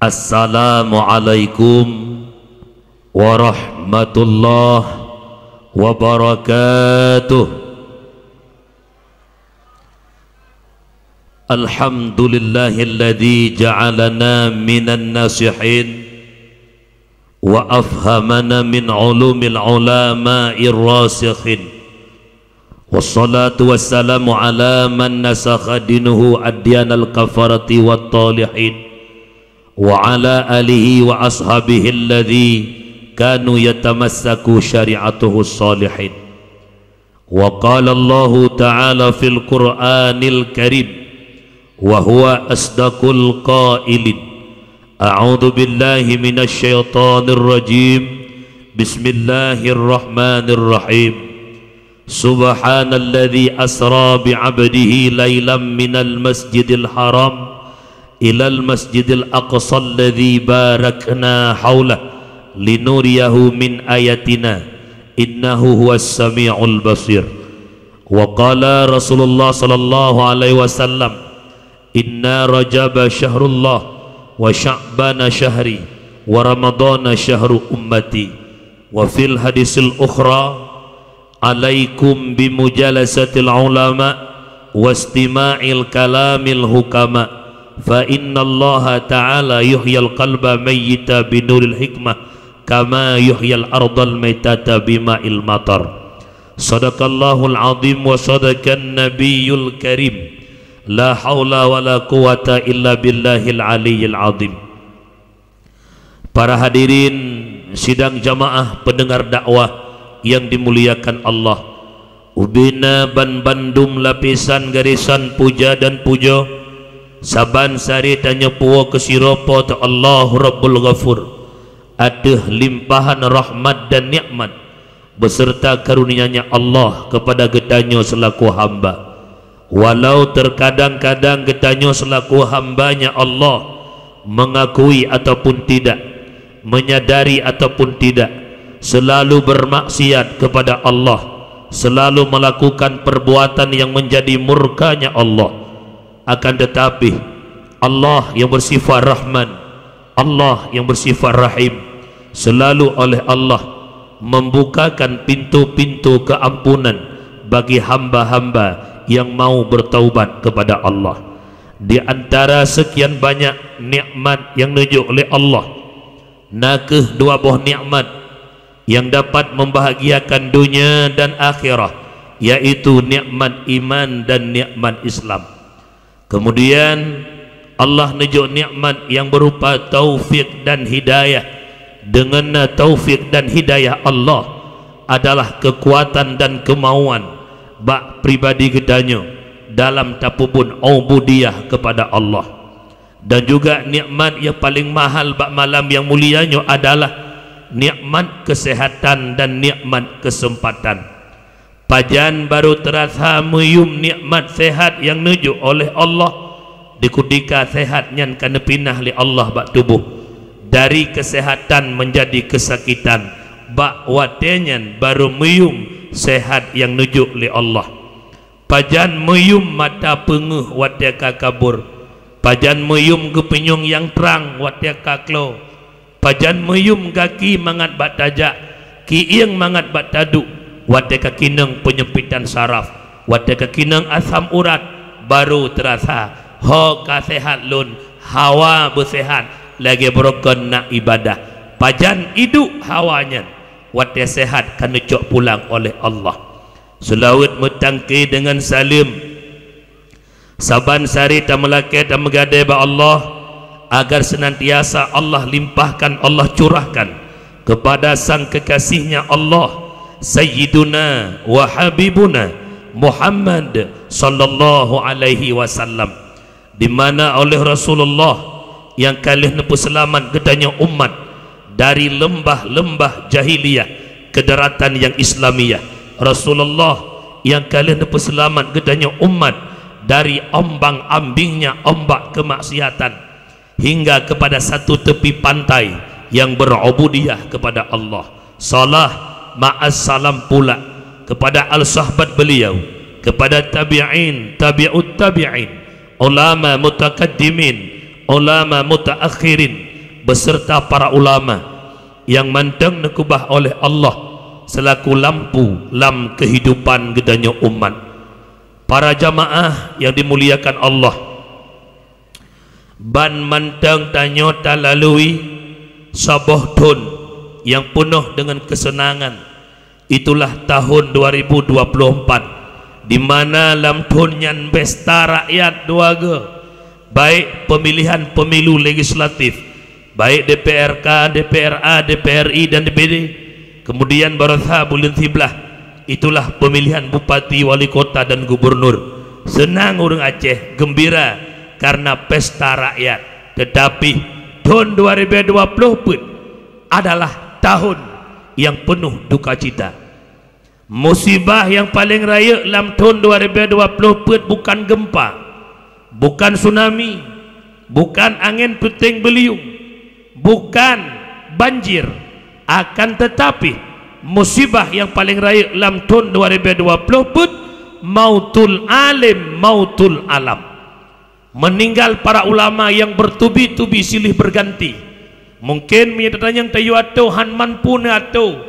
Assalamualaikum warahmatullahi wabarakatuh. Alhamdulillahilladzi ja'alana minan nasihin wa afhamana min ulumil ulama'ir rasikhin. Wassalatu wassalamu ala man nasakha dinuhu adyanal kafarati wat talihin wa ala alihi wa ashabihi alladhi kanu yatamassaku syari'atuhu salihin. Wa qala Allah ta'ala fil Qur'anil Karim wa huwa asdaqul qailin. A'udzu billahi minasy syaithanir rajim. Bismillahirrahmanirrahim. Subhanalladzi asra bi'abdihi lailan minal masjidil haram ilal masjidil aqsa alladzi barakna haulah linuriyahu min ayatina innahu huwas samiul basir. Wa qala Rasulullah sallallahu alaihi wasallam, inna rajaba syahrullah wa sya'bana syahri wa ramadana syahru ummati. Wa fil hadisil ukhra, alaikum bimujalasatil ulama wastima'il kalamil hukama fa inna Allah ta'ala yuhyal qalba mayyita binuril hikmah kama yuhyal ardal maytata bima'il matar. Sadaqallahul azim wa sadaqan nabiyyul karim. La haula wa la quwata illa billahil aliyyil azim. Para hadirin sidang jamaah pendengar dakwah yang dimuliakan Allah, ubina ban bandum lapisan garisan puja dan puja saban sari tanya puwa kesiropo ta Allah Rabbul Ghafur, aduh limpahan rahmat dan nikmat beserta karunia-Nya Allah kepada getanyo selaku hamba. Walau terkadang-kadang getanyo selaku hambanya Allah mengakui ataupun tidak, menyadari ataupun tidak, selalu bermaksiat kepada Allah, selalu melakukan perbuatan yang menjadi murkanya Allah. Akan tetapi Allah yang bersifat Rahman, Allah yang bersifat Rahim, selalu oleh Allah membukakan pintu-pintu keampunan bagi hamba-hamba yang mau bertaubat kepada Allah. Di antara sekian banyak nikmat yang ditunjuk oleh Allah, nakeh dua buah nikmat yang dapat membahagiakan dunia dan akhirat, yaitu nikmat iman dan nikmat Islam. Kemudian Allah nunjuk nikmat yang berupa taufik dan hidayah. Dengan taufik dan hidayah Allah adalah kekuatan dan kemauan bak pribadi gedanyo dalam tapubun ubudiyah kepada Allah. Dan juga nikmat yang paling mahal bak malam yang mulianya adalah nikmat kesehatan dan nikmat kesempatan. Pajan baru terasa meyum nikmat sehat yang nuju oleh Allah, dikudika sehat nyan kana pinah li Allah bak tubuh dari kesehatan menjadi kesakitan, bak watenyan baru meyum sehat yang nuju li Allah. Pajan meyum mata pengeh wate kabur, pajan meyum gepenyung yang terang wate kaklo, pajan meyum kaki mangat bak tajak, kiing mangat bak taduk, wate kakineng penyempitan saraf, wate kakineng asam urat, baru terasa ho kasehat lun, hawa bersehat lagi berokon nak ibadah. Pajan iduk hawanya wate sehat kan cok pulang oleh Allah. Selawat metangki dengan salim saban sari ta melake ta megade ba Allah, agar senantiasa Allah limpahkan, Allah curahkan kepada sang kekasihnya Allah, Sayyiduna wa Habibuna Muhammad sallallahu alaihi wasallam, di mana oleh Rasulullah yang kalih nepu selamat gedanya umat dari lembah-lembah jahiliyah ke daratan yang Islamiyah. Rasulullah yang kalih nepu selamat gedanya umat dari ombang-ambingnya ombak kemaksiatan hingga kepada satu tepi pantai yang berubudiyah kepada Allah. Salah ma'as salam pula kepada al-sahabat beliau, kepada tabi'in, tabi'ut tabi'in, ulama mutakaddimin, ulama mutaakhirin, beserta para ulama yang manteng nekubah oleh Allah selaku lampu lam kehidupan gedanya umat. Para jamaah yang dimuliakan Allah, ban manteng tanyo talalui sabah tun yang penuh dengan kesenangan. Itulah tahun 2024 di mana lam tun nyan pesta rakyat duaga, baik pemilihan pemilu legislatif, baik DPRK, DPRA, DPRI dan DPD, kemudian Baratha bulan Tiblah. Itulah pemilihan bupati, wali kota dan gubernur. Senang orang Aceh, gembira karena pesta rakyat. Tetapi tahun 2020 pun adalah tahun yang penuh duka cita. Musibah yang paling raya dalam tahun 2020 pun bukan gempa, bukan tsunami, bukan angin puting beliung, bukan banjir, akan tetapi musibah yang paling raya dalam tahun 2020 pun mautul alim, mautul alam. Meninggal para ulama yang bertubi-tubi silih berganti. Mungkin menyatakan yang tayu atau hanman pun atau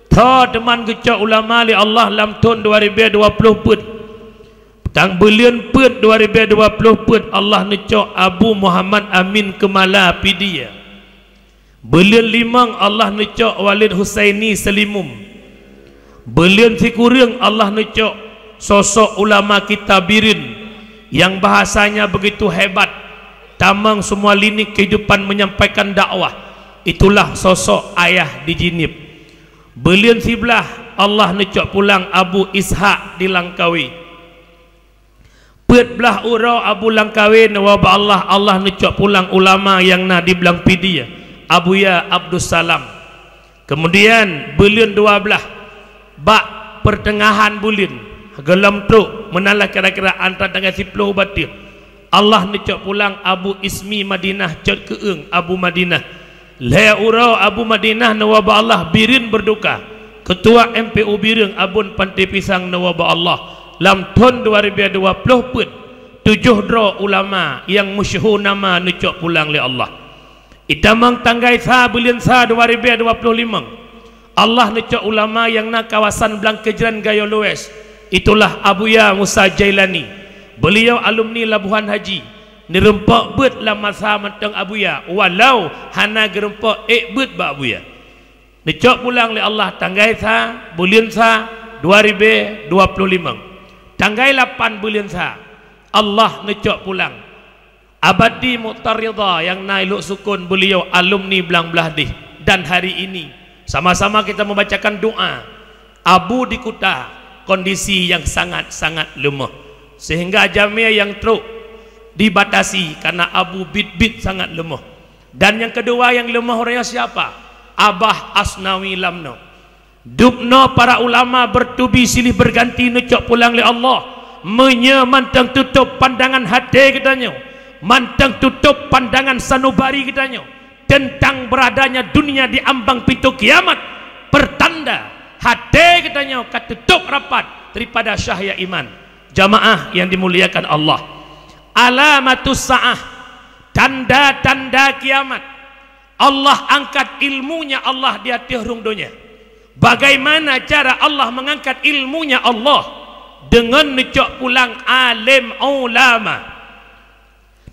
ta deman geca ulama li Allah dalam tahun 2020 pun tang bulan pun 2020 pun Allah necok Abu Muhammad Amin Kemala Pidia. Bulan limang Allah necok Walid Husaini Selimum. Bulan sikurang Allah necok sosok ulama kita Birin yang bahasanya begitu hebat, tamang semua lini kehidupan menyampaikan dakwah. Itulah sosok ayah di Jinib. Bulan sebelah Allah necok pulang Abu Ishaq di Langkawi. Pet belah urau Abu Langkawi nawab Allah necok pulang ulama yang na di belang Pidia, Abuya Abdus Salam. Kemudian bulan 12 bak pertengahan bulan gelam tu menalah kira-kira antara tanggal 10 batir Allah necok pulang Abu Ismi Madinah cot keung Abu Madinah le urau Abu Madinah nawab Allah Birin berduka. Ketua MPU Biring Abun Pantai Pisang nawab Allah lam tahun 2020 pun 7 dro ulama yang masyhur nama necok pulang le Allah. Itamang tanggai sa bulan sa 2025 Allah necok ulama yang na kawasan Belang Kejran Gayo Lues. Itulah Abuya Musa Jailani. Beliau alumni Labuhan Haji. Nirempak bet la masa mentang Abuya walau hana gerempak bet ba Abuya. Necok pulang le Allah tanggai sa bulan sa 2025. Tanggai 8 bulan sa Allah necok pulang Abadi Mukhtar Ridha yang nailuk sukun beliau alumni Belang Beladih. Dan hari ini sama-sama kita membacakan doa. Abu di Kuta kondisi yang sangat-sangat lemah sehingga jamiah yang teruk dibatasi karena Abu bit-bit sangat lemah. Dan yang kedua yang lemah orangnya siapa? Abah Asnawi Lamno. Dupno para ulama bertubi silih berganti necok pulang le Allah menyemantang tutup pandangan hati katanya, mantang tutup pandangan sanubari katanya tentang beradanya dunia di ambang pintu kiamat, pertanda hati katanya ketutup rapat daripada syahya iman. Jamaah yang dimuliakan Allah, alamatus sa'ah, tanda-tanda kiamat. Allah angkat ilmunya Allah di atas rung dunia. Bagaimana cara Allah mengangkat ilmunya Allah? Dengan necok pulang alim ulama.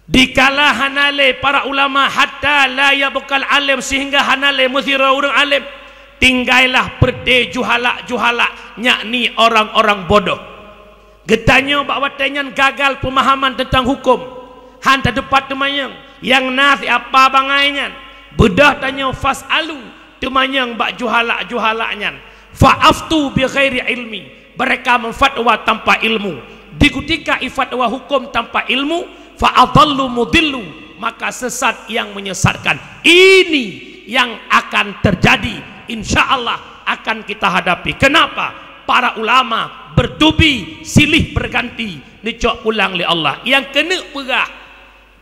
Dikala hanale para ulama hatta la yabqal alim sehingga hanale muthira orang alim, tinggallah perde juhala yakni orang-orang bodoh. Getanya bahawa tenyan gagal pemahaman tentang hukum. Hanta depat temayang yang nasi apa bangainya. Bedah tanya fas'alu temayang bak juhala-juhalanya. Fa'aftu bi ghairi ilmi. Mereka memfatwa tanpa ilmu. Dikutika ifatwa hukum tanpa ilmu, fa'adhallu mudillu, maka sesat yang menyesatkan. Ini yang akan terjadi, insyaallah akan kita hadapi. Kenapa? Para ulama bertubi silih berganti necok pulang li Allah. Yang kena perah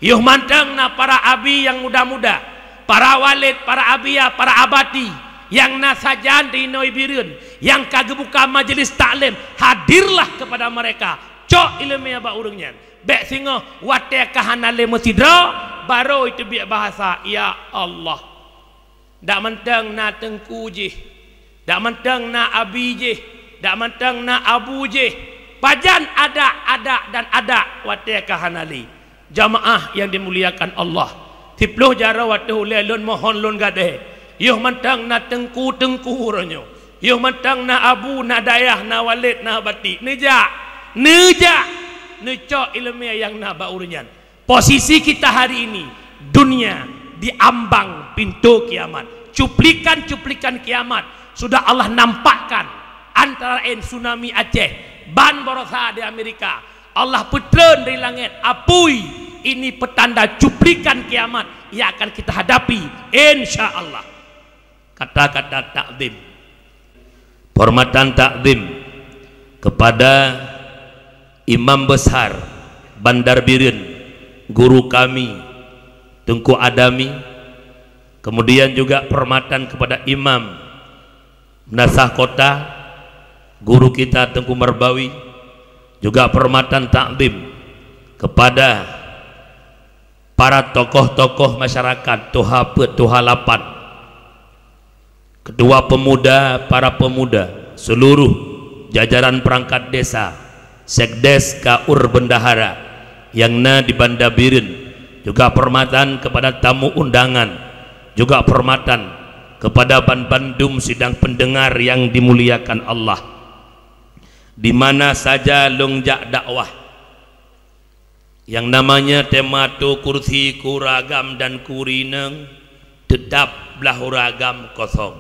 yuh mantang na para abi yang muda-muda, para walid, para abiyah, para abadi yang nasajan di Noibirin, yang kagak buka majelis taklim, hadirlah kepada mereka. Cok ilmu ya ba urangnya. Bek singo wate kahanale mesidra baru itu biar bahasa ya Allah. Dak mentang na tengku je, dak mentang na abi je, dak mentang na abu je. Pajan ada dan ada wate kahanali. Jamaah yang dimuliakan Allah. Tiploh jara wate ulai lun mohon lun gadeh. Yuh mentang na tengku ranyo. Yuh mentang na abu na dayah na walid na bati. Neja ilmiah yang na baurunyan. Posisi kita hari ini, dunia diambang pintu kiamat. Cuplikan kiamat sudah Allah nampakkan antara tsunami Aceh, ban Borosa di Amerika. Allah putren dari langit, apui ini petanda cuplikan kiamat yang akan kita hadapi insya Allah. Kata-kata takdim, hormatan takdim kepada Imam Besar Bandar Biren, guru kami Tengku Adami. Kemudian juga penghormatan kepada Imam Nasah Kota, guru kita Tengku Merbawi. Juga penghormatan takdim kepada para tokoh-tokoh masyarakat, Tuha Pet, Tuha Lapan, ketua pemuda, para pemuda, seluruh jajaran perangkat desa, Sekdes Kaur Bendahara yang na di Bandar Biren. Juga penghormatan kepada tamu undangan, juga penghormatan kepada Bandung sidang pendengar yang dimuliakan Allah. Di mana saja longjak dakwah yang namanya tema tu kursi kuragam dan kurineng tetap belah ragam kosong.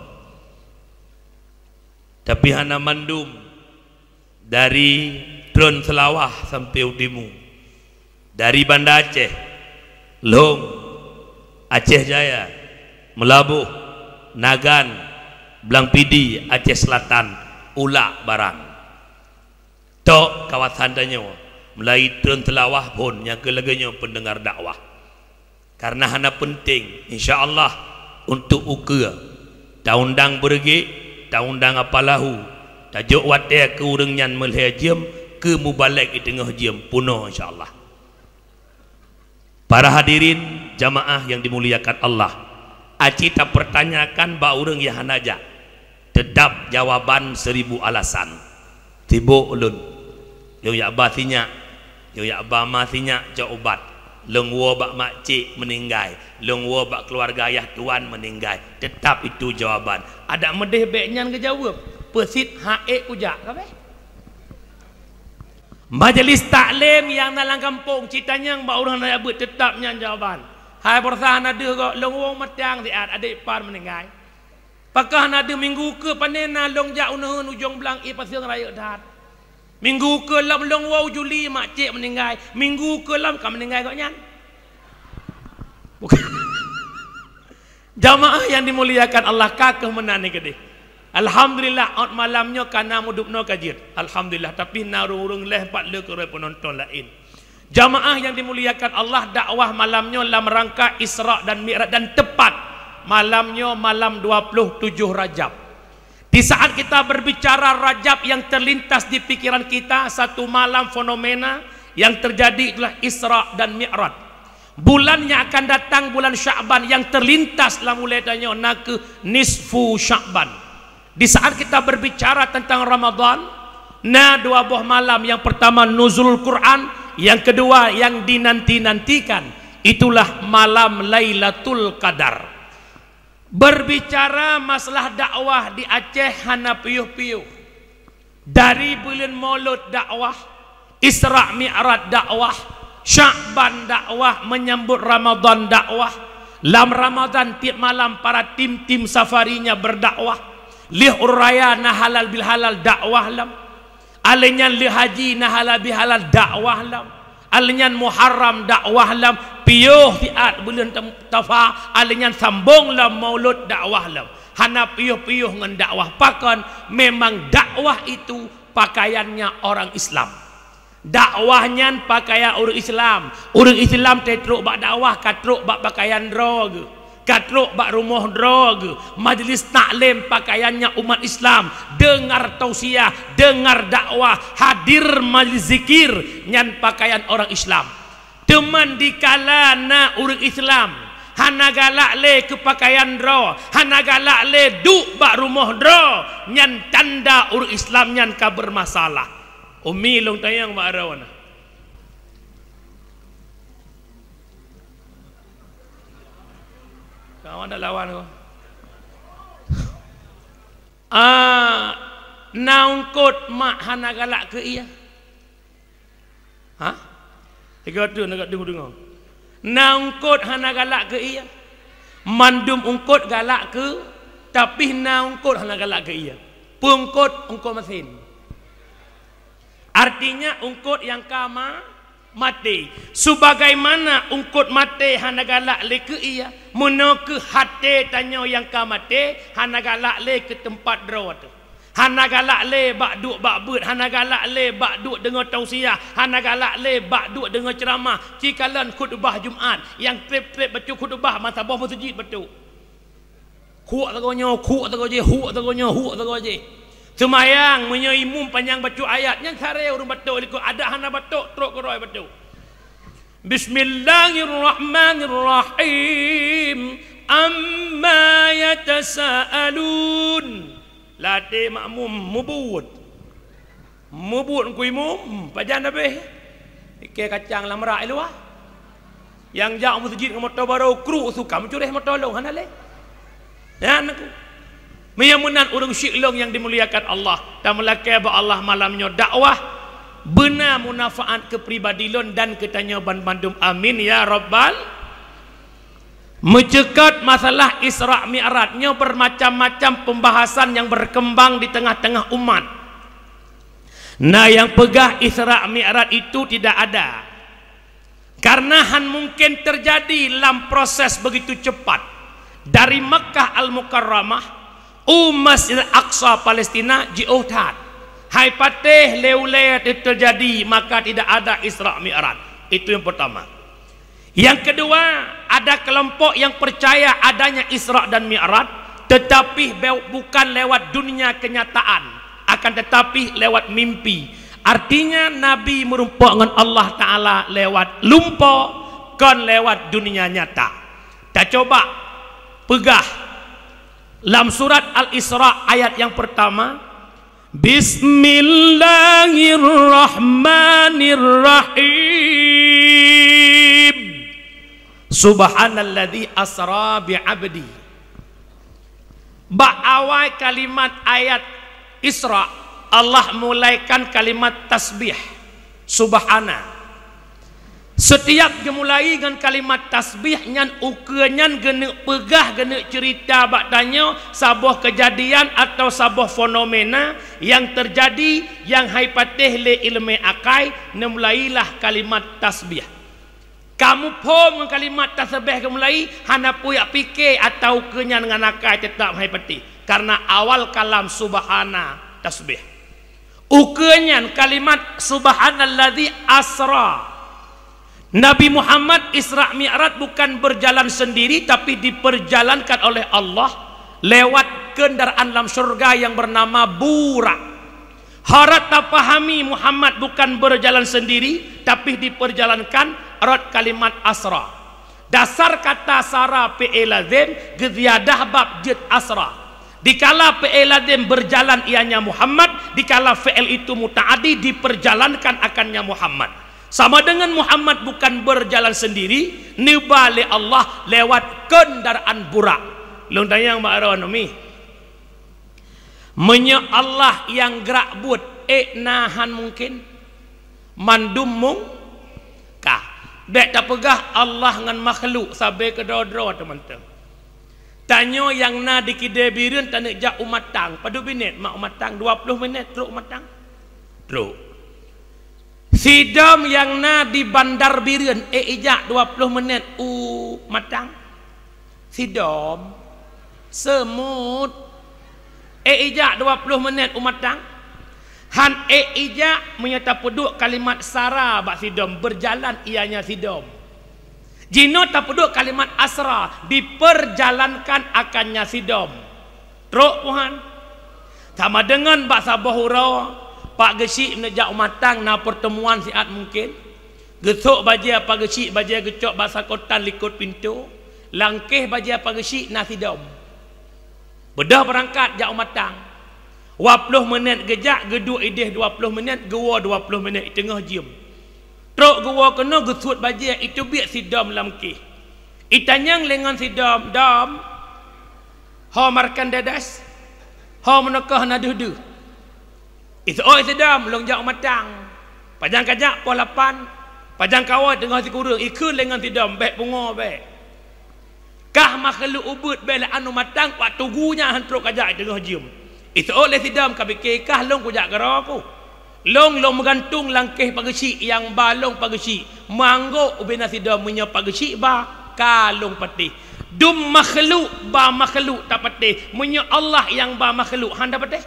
Tapi hana mandum dari Tron Selawah sampai Udimu, dari Banda Aceh, Long, Aceh Jaya, Melabuh, Nagan, Blang Pidi, Aceh Selatan, Ulak barang. Tok kawasan danyo mulai Tron Selawah pun yang keleganya pendengar dakwah. Karena hana penting insya-Allah untuk ukur taundang berge, taundang apalahu, tajuk wate ke urang nyan melhajim ke mubalek di tengah jam puno insya-Allah. Para hadirin jamaah yang dimuliakan Allah, aci tak pertanyakan ba urang yang hanaja tetap jawaban 1000 alasan. Tibo ulun yo ya batinya, yo ya ba matinya jaubat. Lengwo bak makcik meninggal, lengwo bak keluarga ayah tuan meninggal. Tetap itu jawaban. Ada medeh beknya ngejawab. Pesit hae ujak kabe. Majelis taklim yang dalam kampung citanya mbak orang nak buat tetapnya jawaban. Hai persahan ada kok lengwo matang diat adik par meninggal. Pakah ada minggu ke panena longjak unahan ujung belang pasir raya dah. Minggu ke lam long wau Juli makcik meninggal. Minggu ke lam kam meninggal kok nyan. Bukan. Jamaah yang dimuliakan Allah kakeh menani gede. Alhamdulillah out malamnya kana mudupno kajir. Alhamdulillah tapi narurung leh 4 le ke penonton lain. Jamaah yang dimuliakan Allah, dakwah malamnya dalam rangka Isra dan Mi'raj dan tepat malamnya malam 27 Rajab. Di saat kita berbicara Rajab, yang terlintas di pikiran kita satu malam fenomena yang terjadi adalah Isra dan Mi'raj. Bulan yang akan datang bulan Sya'ban yang terlintas dalam uletanya nak ke nisfu Sya'ban. Di saat kita berbicara tentang Ramadan, nah 2 buah malam, yang pertama nuzul Quran, yang kedua yang dinanti-nantikan itulah malam Lailatul Qadar. Berbicara masalah dakwah di Aceh hana piuh-piuh. Dari bulan Maulud dakwah, Isra Mi'raj dakwah, Sya'ban dakwah, menyambut Ramadan dakwah. Lam Ramadan tiap malam para tim-tim safarinya berdakwah. Lih uraya na halal bil halal dakwah lam. Alenyan li haji na halal bil halal dakwah lam. Alenyan Muharram dakwah lam. Piuh tiat bulan tafa alenyan sambung lam maulud dakwah lam. Hana piuh-piuh ngan dakwah pakan. Memang dakwah itu pakaiannya orang Islam. Dakwahnya pakaian orang Islam. Orang Islam tetruk bak dakwah katruk bak pakaian drog, katruk bak rumah drog. Majlis taklim pakaiannya umat Islam. Dengar tausiah, dengar dakwah, hadir majlis zikir nyan pakaian orang Islam. deman dikala na urang Islam hana galak le ke pakaian dro, hana galak le duk bak rumah dro, nyan tanda urang Islam nyan ka bermasalah. Umi long tayang bak arawana. Kawan dah lawan ko. Naungkot mak hana galak ke iya. Ha? Tiga tu nak dengar. Naungkot hana galak ke iya. Mandum ungkot galak ke, tapi naungkot hana galak ke iya. Pungkot ungkot mesin. Artinya ungkot yang kama mati. Sebagaimana ungkot mati hana galak le ke iya, meno ke hati tanya yang kama mati hana galak le ke tempat drawat tu. Hana galak le bak duk bak beut, hana galak le bak duk dengar tausiah, hana galak le bak duk dengar ceramah. Cikalan khutbah Jumaat yang trip-trip baca khutbah masa bawah masjid betul. Kuat tagonya, kuat tagoje, huak tagonya, huak tagoje. Semayang menyoimum panjang baca ayat yang kare urang betul ikut ada hana betul teruk keroi betul. Bismillahirrahmanirrahim. Amma yatasaalun. Latih makmum mubud ku imum pajan habis ikan kacang lamrak luar yang jauh masjid ke motor baru kru suka mencurih motor long hana le ya anakku meyamunan urang syiklong yang dimuliakan Allah dan melakai ba Allah malamnya dakwah benar munafaat kepribadilan dan ketanya bandum amin ya rabbal. Mencekat masalah Isra' Mi'rajnya bermacam-macam pembahasan yang berkembang di tengah-tengah umat. Nah yang pegah Isra' Mi'raj itu tidak ada. Karena mungkin terjadi dalam proses begitu cepat. Dari Mekah Al-Mukarramah, Masjid Al-Aqsa Palestina jauhat. Hai patih leuleh terjadi maka tidak ada Isra' Mi'raj. Itu yang pertama. Yang kedua, ada kelompok yang percaya adanya Isra' dan Mi'raj, tetapi bukan lewat dunia kenyataan, akan tetapi lewat mimpi. Artinya Nabi merumpok dengan Allah Ta'ala lewat lumpo, kan lewat dunia nyata. Kita coba pegah dalam surat Al-Isra' ayat yang pertama, Bismillahirrahmanirrahim. Subhanalladzi asra bi'abdi. Awal kalimat ayat Isra Allah mulaikan kalimat tasbih Subhana. Setiap gemulai dengan kalimat tasbih nyan ukeunyan geneuk pegah geneuk cerita baktanya sabuh kejadian atau sabuh fenomena yang terjadi yang haipatih le ilmu akai nemulailah kalimat tasbih. Kamu pom dengan kalimat tasbih kamu mulai hana puyak fikir atau kenyan dengan akai tetap hai peti karena awal kalam subhana tasbih. Ukenyan kalimat subhanalladzi asra. Nabi Muhammad Isra' Mi'raj bukan berjalan sendiri tapi diperjalankan oleh Allah lewat kendaraan dalam surga yang bernama burak. Harat tak pahami Muhammad bukan berjalan sendiri tapi diperjalankan erat kalimat asra. Dasar kata sara fi'il lazim geziyadah bab jid asra. Dikala fi'il lazim berjalan ianya Muhammad, dikala fi'il itu muta'addi diperjalankan akannya Muhammad. Sama dengan Muhammad bukan berjalan sendiri, nibali Allah lewat kendaraan burak. Long tayang mak arawan umi. Menya Allah yang gerak buat nahan mungkin mandum mung kah dek tak pegah Allah dengan makhluk sampai ke dodro teman-teman. Tanya yang na di kidai birin tanik jak umat tang padu minit mak umat tang 20 minit teruk umat tang teruk. Sidam yang na di bandar birin ijak 20 menit matang sidam semut ijak 20 menit umatang han ijak menyata peduk kalimat sara bak sidom berjalan ianya sidom jino tak peduk kalimat asra diperjalankan akannya sidom teruk puhan sama dengan bak sabah hurau pak gesik menejak umatang na pertemuan siat mungkin Gesok bajia apa gesik bajia gecok basah kotan likut pintu. Langkeh bajia apa gesik nasi dom. Bedah berangkat jauh matang. 20 minit gejak geduk idih 20 minit gewa 20 minit tengah jam. Truk gewa kena gesut bajia itu biak si dom langkeh. Itanyang lengan si dom ho markan dadas. Ho menekah naduh-duh. Itu si dom long jauh matang. Pajang kajak pol 8. Pajang kawat tengah si kurung ikut lengan tidam bek bunga bek. Kah makhluk ubud bek anu matang waktu gunya hantruk kajak tengah jam. Itu oleh tidam ka fikir kah long kujak gera aku. Long menggantung langkeh pagesi yang balong pagesi. Manggo ubena tidam punya pagesi ba kalung patih. Dum makhluk ba makhluk tak patih. Punya Allah yang ba makhluk handa patih.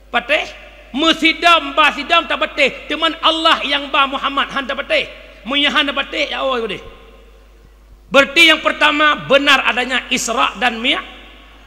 Patih. Musidam ba sidam tak betih teman Allah yang ba Muhammad handa betih munyahan betih ya Allah betih. Berarti yang pertama benar adanya Isra dan Mi'raj.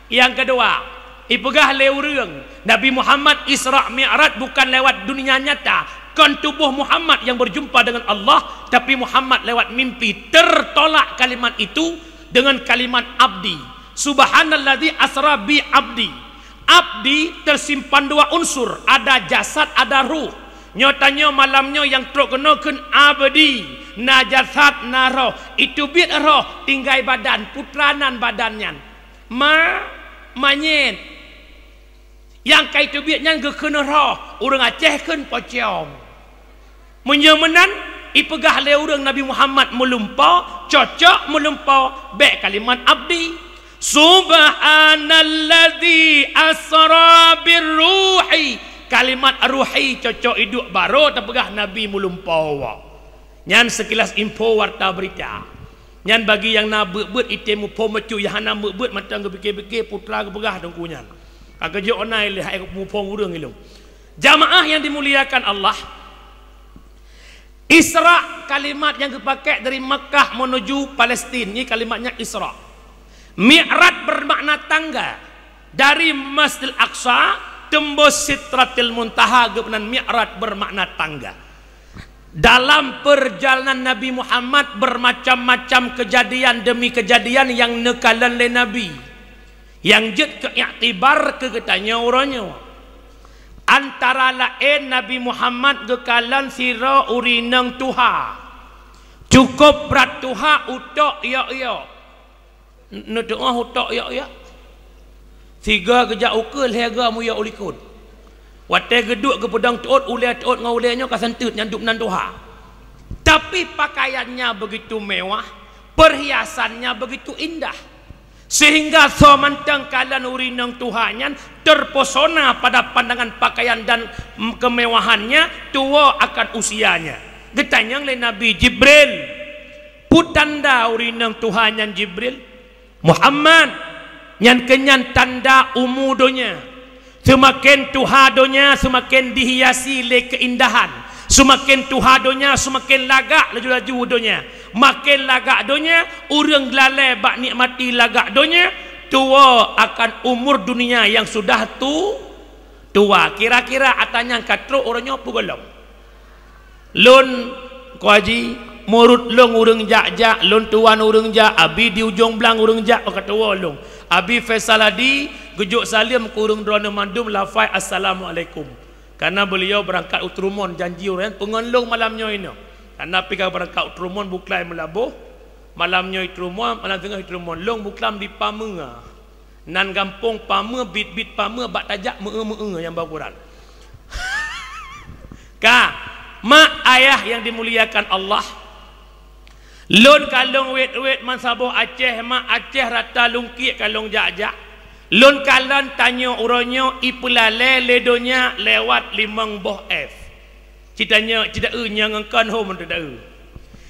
Yang kedua ipegah leureng Nabi Muhammad Isra Mi'raj bukan lewat dunia nyata kan tubuh Muhammad yang berjumpa dengan Allah, tapi Muhammad lewat mimpi tertolak kalimat itu dengan kalimat abdi. Subhanalladzi asra bi abdi. Abdi tersimpan dua unsur, ada jasad, ada ruh. Nyatanya malamnya yang truk kenakan abdi, na jasad, na roh. Itu bit roh, tinggai badan, putranan badannya. Manyen. Yang kaitu bitnya kena roh, orang Aceh kan pocong. Menyamanan, ipegah le orang Nabi Muhammad melumpau, cocok melumpau, bek kalimat abdi. Subhanalladzi asra birruhi. Kalimat ruhi cocok hidup baru terpegah Nabi mulumpau. Nyan sekilas info warta berita. Nyan bagi yang nak beut itemu pomecu yang hana beut matang gebeke-beke putra gebegah dongkunyan. Kagak onai le hai mupong urang ilung. Jamaah yang dimuliakan Allah. Isra kalimat yang dipakai dari Mekah menuju Palestin. Ini kalimatnya Isra. Mi'raj bermakna tangga dari Masjidil Aqsa tembus Sidratil Muntaha. Kemudian Mi'raj bermakna tangga. Dalam perjalanan Nabi Muhammad bermacam-macam kejadian demi kejadian yang nekalan oleh Nabi, yang jet ke iktibar ke ketanya orangnya. Antara lain Nabi Muhammad gekalan sira urinang Tuha. Cukup berat Tuha utok ya. Nutengah utok ya. Tiga kejak ukul hega mu ya ulikun. Wate geduk ke pedang tuot uliah tuot ngau uliahnya kasantut nyandup nan Tuha. Tapi pakaiannya begitu mewah, perhiasannya begitu indah. Sehingga somantang kalan urinang Tuhannya terpesona pada pandangan pakaian dan kemewahannya tua akan usianya. Getanyang le Nabi Jibril. Putanda urinang Tuhannya Jibril. Muhammad yang kenyan tanda umudonya. Semakin tuhadonya semakin dihiasi le keindahan. Semakin tuhadonya semakin lagak laju-laju udonya. Makin lagak donya urang lalai bak nikmati lagak donya tua akan umur dunia yang sudah tua. Kira-kira atanya katro orangnya pugolong. Lun ko haji murut long urang jak lon tuan urang jak abi di ujung belang urang jak kata long abi Faisaladi gejuk salim ke urang drona mandum lafai assalamualaikum karena beliau berangkat utrumon janji orang pengonlong malamnya ini karena pika berangkat utrumon buklai melabuh malamnya utrumon malam tengah utrumon long buklam di Pamenga nan gampung Pame bit Pame bak tajak mee yang baguran mak ayah yang dimuliakan Allah. Lon kalong wet mansaboh Aceh mak Aceh rata lungkik kalong jak. Lon kalan tanya uronyo ipulale ledonya lewat 5 boh F. Citanya tidak nya ngangkan home tidak.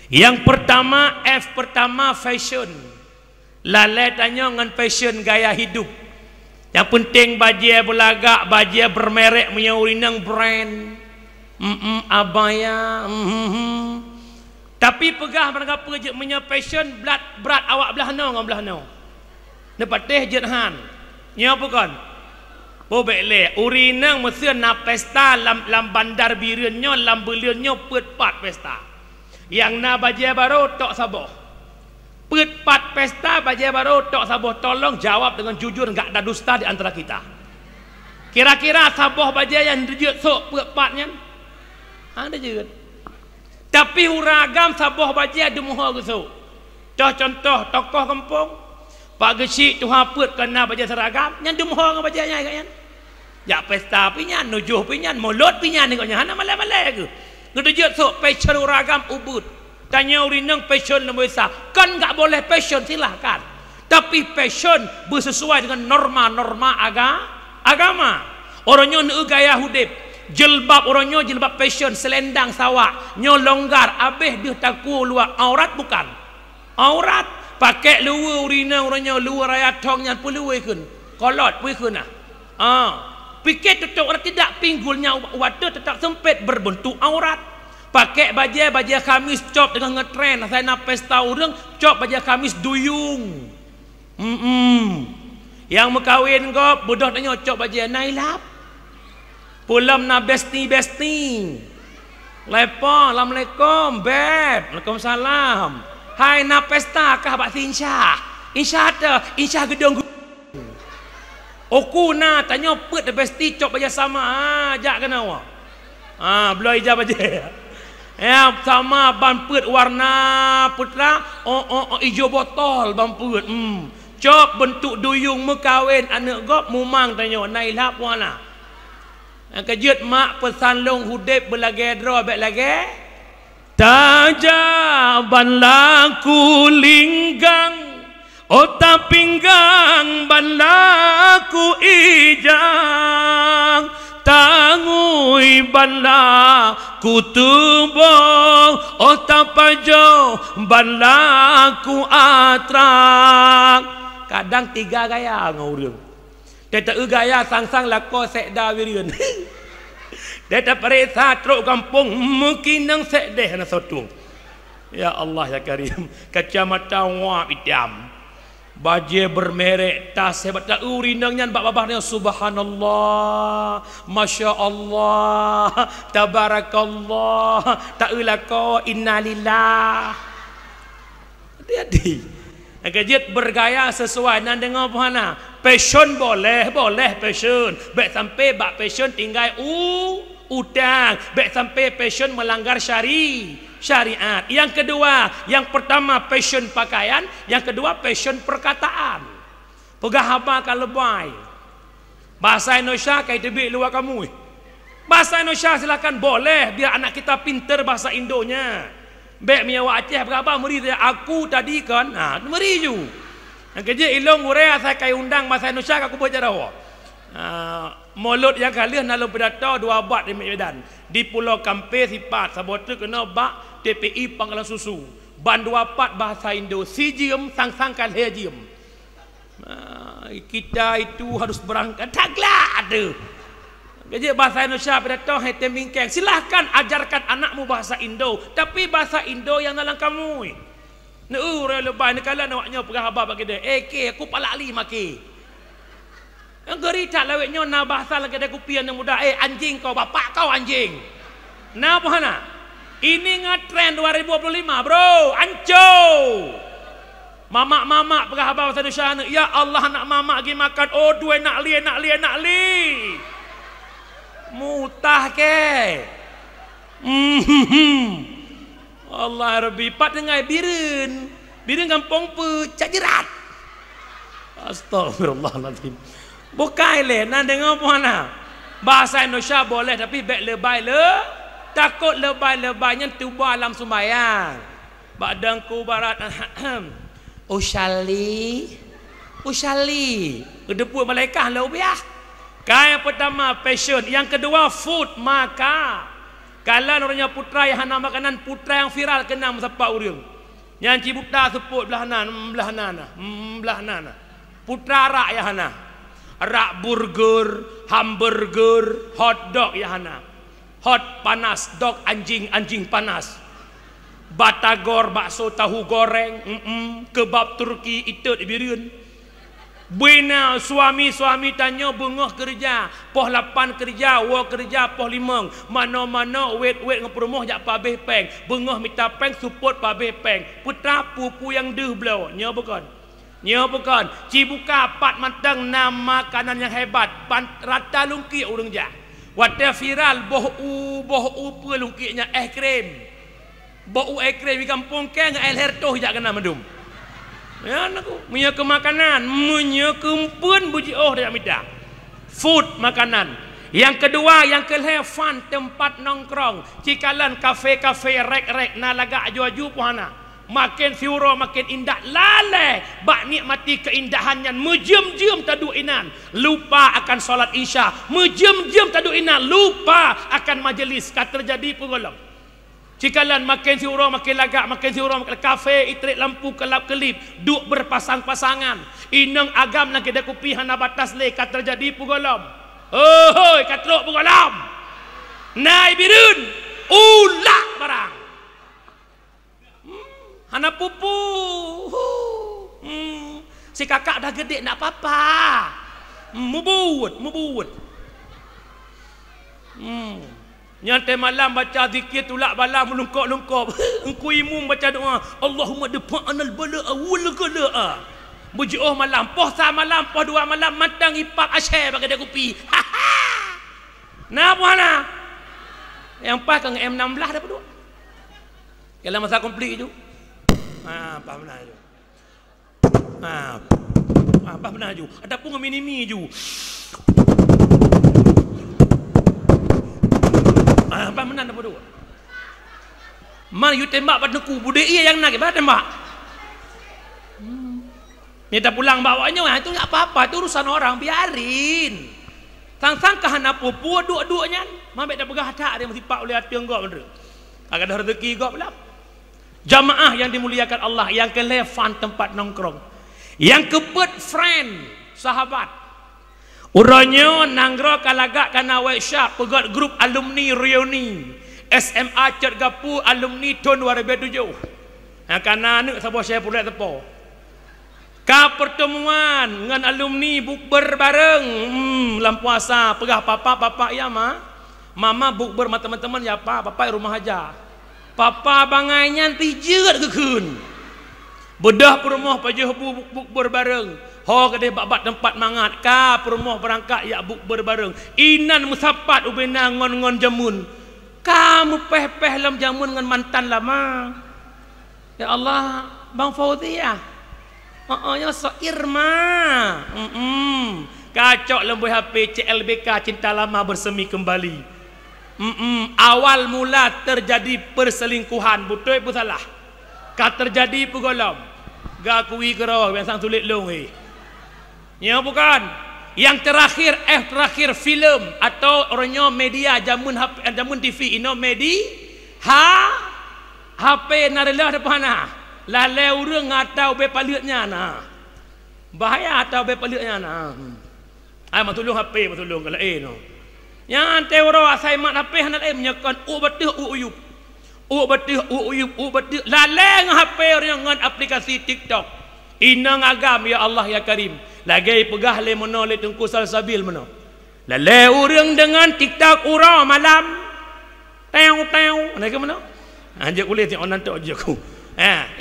Yang pertama F pertama fashion. Lale tanya ngan fashion gaya hidup. Yang penting baju belagak, baju bermerek punya urinang brand. Abaya. Tapi pegah mereka pergi punya fashion berat awak belah no ngam belah no. Dapat teh jethan. Nya bukan. Bobek le urinang mesin na pesta lam bandar birunnya lam beliunnya pet pat pesta. Yang na bajai baru tok sabar. Pat pesta bajai baru tok sabar. Tolong jawab dengan jujur, enggak ada dusta di antara kita. Kira-kira sabar bajai yang dijut sok patnya? Ada juga. Tapi uragam sabar bajai ada muha gesok. Contoh tokoh kampung Pak Gesik tu haput kena bajai seragam, yang ada muha dengan bajainya kan? Ya pesta pinyan, nujuh pinyan, mulut pinyan nikotnya. Hana malai-malai ke? Ngedejut sok passion uragam ubud. Tanya urinang passion nombor besar. Kan enggak boleh passion, silahkan. Tapi passion bersesuai dengan norma-norma agama. Orangnya nak gaya hudip. Jilbab orangnya jilbab passion, selendang sawak. Nyo longgar, habis dia taku luar. Aurat bukan. Aurat. Pakai luar urinang orangnya luar raya tongnya pun luar kun. Kolot pun kun lah. Pikir tutup orang tidak pinggulnya wadah tetap sempit berbentuk aurat. Pakai bajai kamis cop dengan ngetren. Saya nak pesta orang cop bajai kamis duyung. Yang berkahwin kau budak tanya cop bajai nailap. Pulam na besti. Lepa, assalamualaikum beb. Waalaikumsalam. Hai na pesta kah bak insya. Insya ada, insya gedung. Oku na tanya put the besti cop baja sama ajak kena awak. Belum ijab aja. Ya sama ban put warna putra hijau botol ban put. Cop bentuk duyung mekawin anak gop mumang tanya nailap wana. Kejut mak pesan long hudip belage dro bek lage. Tajaban laku linggang otak pinggang ban laku ijang tangui ban laku tubong otak pajo ban laku atrak. Kadang tiga gaya ngurung. Dia tak gaya sang-sang lako sekda wirian. Dia tak periksa truk kampung mungkin nang sekdeh na sotung. Ya Allah ya Karim. Kacamata wap itam. Bajai bermerek tas hebat tak urinangnya babahnya subhanallah masya Allah tabarakallah tak ulako innalillah. Hati-hati. Kejit bergaya sesuai nan dengan mana passion boleh passion baik sampai bak passion tinggal utang baik sampai passion melanggar syariat. Yang kedua, yang pertama passion pakaian, yang kedua passion perkataan. Pegah apa kalau lebay. Bahasa Indonesia kayak tebik luar kamu. Bahasa Indonesia silakan boleh biar anak kita pintar bahasa Indonya. Baik miawa Aceh berapa meri aku tadi kan. Meri ju. Yang kerja ilong urea saya kayak undang bahasa Indonesia aku baca dah. Mulut yang kalian lalu berdatang 2 abad di Medan. Di Pulau Kampe sifat sabotu kena bak TPI Pangkalan Susu. Ban 24 bahasa Indo. Si jiem sang-sang kalih jiem. Kita itu harus berangkat. Taklah ada. Jadi bahasa Indonesia berdatang hete mingkeng. Silahkan ajarkan anakmu bahasa Indo. Tapi bahasa Indo yang dalam kamu. Ure lebay ni kala nawaknya pegah abah bagi dia. Ke aku palak li maki. Yang gerita laweknya na bahasa lagi dia kupian yang muda. Anjing kau bapak kau anjing. Nah apa na? Ini ngetren 2025 bro. Anco. Mamak-mamak pegah abah bahasa Indonesia. Ya Allah nak mamak lagi makan. Oh dua nak li. Mutah ke. Allah Rabbi pat dengai birin kampung pe cak jerat. Astagfirullahaladzim. Bukai le nan dengar mana bahasa Indonesia boleh tapi baik lebay takut lebay-lebaynya tubuh alam sembahyang. Badangku barat Ushali kedeput malaikat lah ubiah. Yang pertama passion, yang kedua food maka. Kalau orangnya putra yang hana makanan, putra yang viral kena mesapa urang. Yang cibuta seput belah nana. Putra rak yang hana. Rak burger, hamburger, hot dog yang hana. Hot panas, dog anjing panas. Batagor bakso tahu goreng, kebab Turki itu dibirian. Bina suami tanya bengah kerja, poh 8 kerja, wa kerja poh 5. Mana-mana wait dengan perumah jak pabeh peng. Bengah minta peng support pabeh peng. Putra pupu yang deh belau. Nya bukan. Cibuka 4 matang nama makanan yang hebat. Rata lungki urang jak. Wata viral boh pelungkiknya krim. Boh krim di kampung ke dengan hertoh jak kena medum. Ya aku punya kemakanan, punya kempun buji dah minta. Food makanan. Yang kedua, yang kelih fun tempat nongkrong. Cikalan kafe-kafe rek-rek na laga aju-aju puhana. Makin siuro makin indah lalai bak nikmati keindahannya. Mejum-jum tadu inan lupa akan solat isya. Mejum-jum tadu inan lupa akan majlis kat terjadi pengolong. Cikalan makin siuro makin lagak, makin siuro makin kafe itrik lampu kelap-kelip duk berpasang-pasangan. Inang agam nak kita kupi hana batas le kat terjadi pugolom. Hoi katlok pugolom. Nai birun ulak barang. Hana pupu. Si kakak dah gede nak apa-apa. Mubut. Nyantai malam baca zikir tulak balam melungkop-lungkop. Engku imum baca doa, Allahumma dafa'anal bala awal qala. Bujuh malam, poh sa malam, poh 2 malam matang ipak asyai bagi dia kopi. Nah puana. Yang pas kang M16 dah berdua. Kalau masa komplit tu. Apa benar tu. Apa benar tu. Ada pun mini-mini tu. Apa menang apa dua? Mana you tembak pada ku budek ia yang nak kita tembak. Minta pulang bawanya itu tak apa-apa, itu urusan orang, biarin. Sang-sang kahana pupu dua-duanya, mambek dah pegah tak dia mesti pak oleh hati engkau bener. Agak ada rezeki engkau pula. Jamaah yang dimuliakan Allah, yang kelefan tempat nongkrong. Yang kepet friend, sahabat. Uranya nanggro kalagak kana workshop pegat grup alumni reuni SMA Cergapu alumni tahun 2007. Kana anu sabo saya pula tepo. Ka pertemuan dengan alumni bukber bareng dalam puasa pegah papa ya mama bukber sama teman-teman ya papa rumah aja. Papa bangainya pijet kekun. Bedah perumah pajah bukber bareng. Ho kedai babat tempat mangat ka perumah berangkat ya bukber bareng. Inan musapat ubena ngon-ngon jamun. Kamu peh-peh lam jamun dengan mantan lama. Ya Allah, Bang Fauzi ya. Ya Irma. Kacok lembu HP CLBK cinta lama bersemi kembali. Awal mula terjadi perselingkuhan, betul pun salah. Ka terjadi pegolom. Ga kui gerau yang sang tulis long ya bukan. Yang terakhir filem atau orangnya media jamun TV ino HP narelah depan lalai urang atau be paliutnya bahaya atau be paliutnya ai matulung HP matulung kalau no yang teoro asai mat HP hanal menyekan betih lalai ngah HP orang ngan aplikasi TikTok inang agam ya Allah ya Karim lagi pegah le mono le tengku salsabil mono lalai urang dengan TikTok ura malam teu ana ke mono anjak kulit yang onan tu aja ku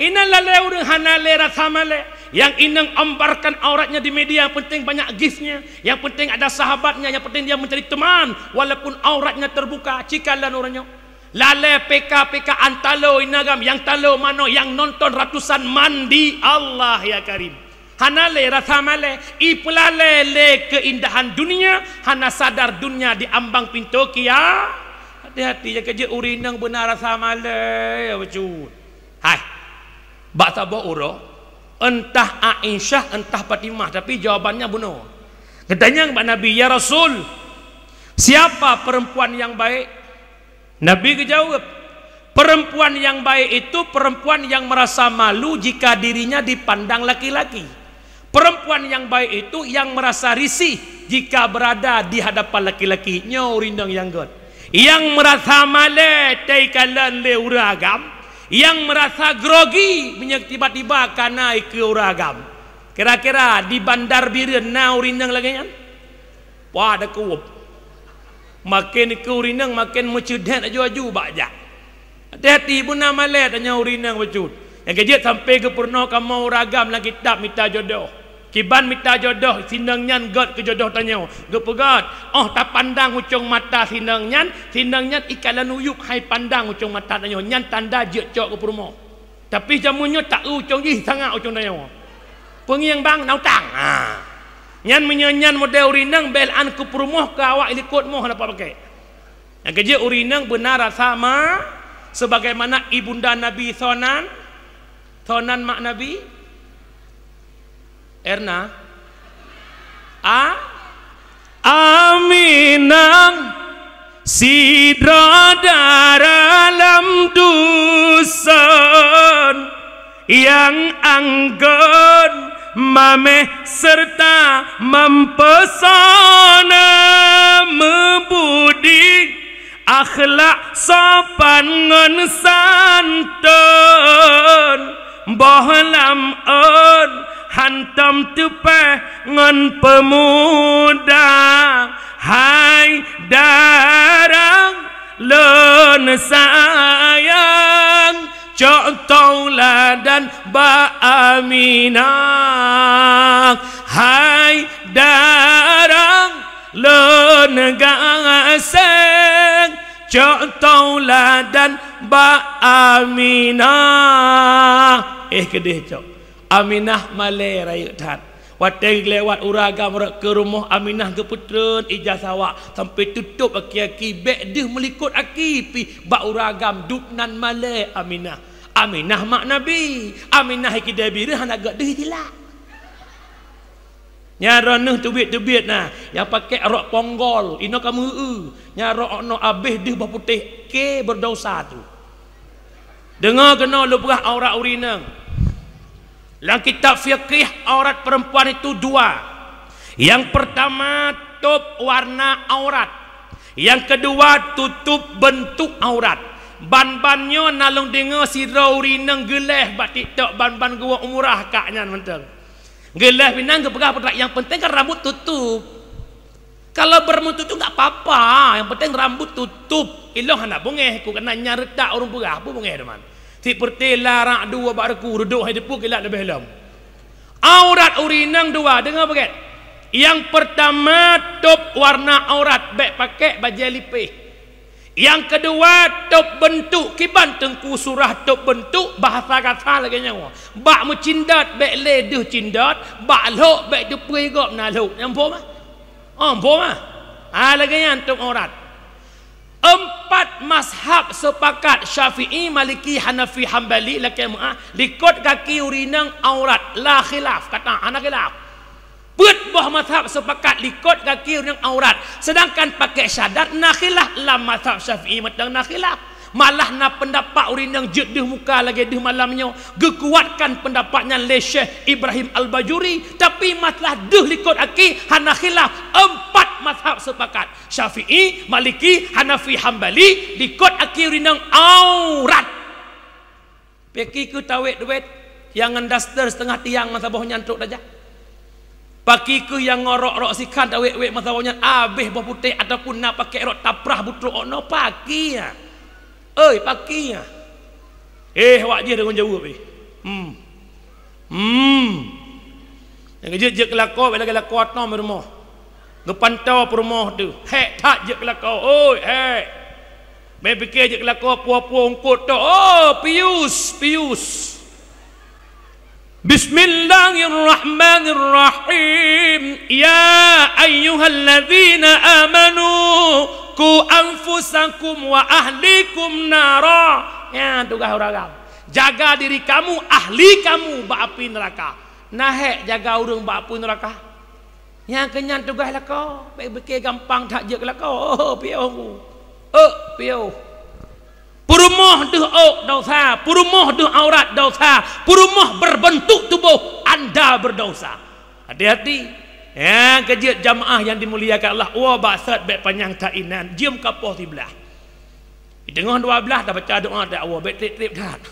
ina lalai urang hanale rasamale yang inang ambarkan auratnya di media yang penting banyak giftnya yang penting ada sahabatnya yang penting dia mencari teman walaupun auratnya terbuka cikalan orangnya lalai PK antalo inagam yang talo mano yang nonton ratusan mandi Allah ya Karim hanale rasamale ipulale le keindahan dunia hana sadar dunia di ambang pintu kia hati-hati ya kerja urinang benar rasamale ya becut hai bak sabah uro entah Aisyah entah Fatimah tapi jawabannya benar katanya kepada Nabi ya Rasul siapa perempuan yang baik Nabi kejawab perempuan yang baik itu perempuan yang merasa malu jika dirinya dipandang laki-laki. Perempuan yang baik itu yang merasa risih jika berada di hadapan laki-laki. Nyorindang yang god. Yang merasa male taikalan le uragam, yang merasa grogi tiba-tiba kana ke uragam. Kira-kira di Bandar Biren na urinang lagi kan? Wah ada kuup. Makin ke urinang makin mencedet aju-aju bakja. Hati-hati pun nama le tanya urinang becut. Yang kejut sampai ke purna kamu ragam lah kitab minta jodoh. Kiban minta jodoh sinang nyan god ke jodoh tanya. Ge pegat. Oh tak pandang ucung mata sinang nyan ikalan uyup hai pandang ucung mata tanya. Nyan tanda je cok ke purma. Tapi jamunya tak ucung ih sangat ucung tanya. Pengiang bang nau tang. Nyan menyanyan model urinang belan ke perumuh ke awak ilikut moh dapat pakai. Yang kerja urinang benar sama sebagaimana ibunda Nabi Thonan mak Nabi Erna Aminang sidra dalam dusun yang anggun mameh serta mempesona membudi akhlak sopan ngon santun bohlam on hantam tupeh ngon pemuda hai darang len sayang cok tauladan ba Aminah hai darang len gaseng cok tauladan ba Aminah kedih cok Aminah male raya tat wateng lewat uragam ke rumah Aminah ke putren ijazah sampai tutup aki-aki bek deh melikut aki pi bak uragam dupnan male Aminah mak Nabi Aminah ikidai bira han agak deh tilak nyaroneh tubit-tubit nah yang pakai rok ponggol ino kamu nyarok no abih deh berputih ke berdosa tu dengar kena lupah aurat urinang dalam kitab fiqih aurat perempuan itu dua. Yang pertama tutup warna aurat. Yang kedua tutup bentuk aurat. Ban-bannya nalung dengar si urinang geleh bak TikTok ban-ban gua umurah kaknya menteng. Geleh pinang ke pegah yang penting kan rambut tutup. Kalau berambut tutup tak apa-apa, yang penting rambut tutup. Iloh nak bongeh ku kena nyaretak orang pegah apa bongeh teman. Seperti larak dua bakku duduk hai depu kelat lebih lam. Aurat urinang dua dengar pakai. Yang pertama top warna aurat baik pakai baju lipih. Yang kedua top bentuk kiban tengku surah top bentuk bahasa kata lagi nyawa. Bak mencindat baik leduh cindat, bak lok baik depu igop naluk. Yang poma? Oh poma. Lagi yang top aurat. Empat mazhab sepakat Syafi'i, Maliki, Hanafi, Hambali likut kaki urinang aurat la khilaf kata anak khilaf. Buat buah mazhab sepakat likut kaki urinang aurat sedangkan pakai syadat na khilaf la mazhab Syafi'i matang na khilaf. Malah na pendapat urinang jedeh muka lagi deh malamnya gekuatkan pendapatnya le Syekh Ibrahim Al-Bajuri tapi masalah deh likut aki hana khilaf. Empat mazhab sepakat Syafi'i, Maliki, Hanafi, Hambali likut aki urinang aurat. Peki ku tawet duit yang ngendaster setengah tiang masa bawah nyantuk aja. Paki ku yang ngorok-rok sikan tawet-wet masa bawah nyantuk abih bawah putih ataupun nak pakai rok taprah butruk no paki ya. Pakinya. Awak je dengan jawab Yang je kelakau bila kelakau atau rumah. Ngepantau rumah tu. Tak je kelakau. Main fikir je kelakau puah-puah ungkut tu. Pius. Bismillahirrahmanirrahim. Ya ayyuhalladzina amanu ku anfusakum wa ahlikum nara. Ya tugas orang. Jaga diri kamu, ahli kamu bak api neraka. Nahek jaga urang bak api neraka. Yang kenyan tugas lah kau. Baik gampang tak je lah kau. Piau. Purumuh deh dosa, purumuh deh aurat dosa, purumuh berbentuk tubuh anda berdosa. Hati-hati. Ya, kerja jamaah yang dimuliakan Allah. Basat baik panjang ta'inan. Jom kapoh sebelah. Di tengah 12 dah baca doa tak awal baik trip-trip tak.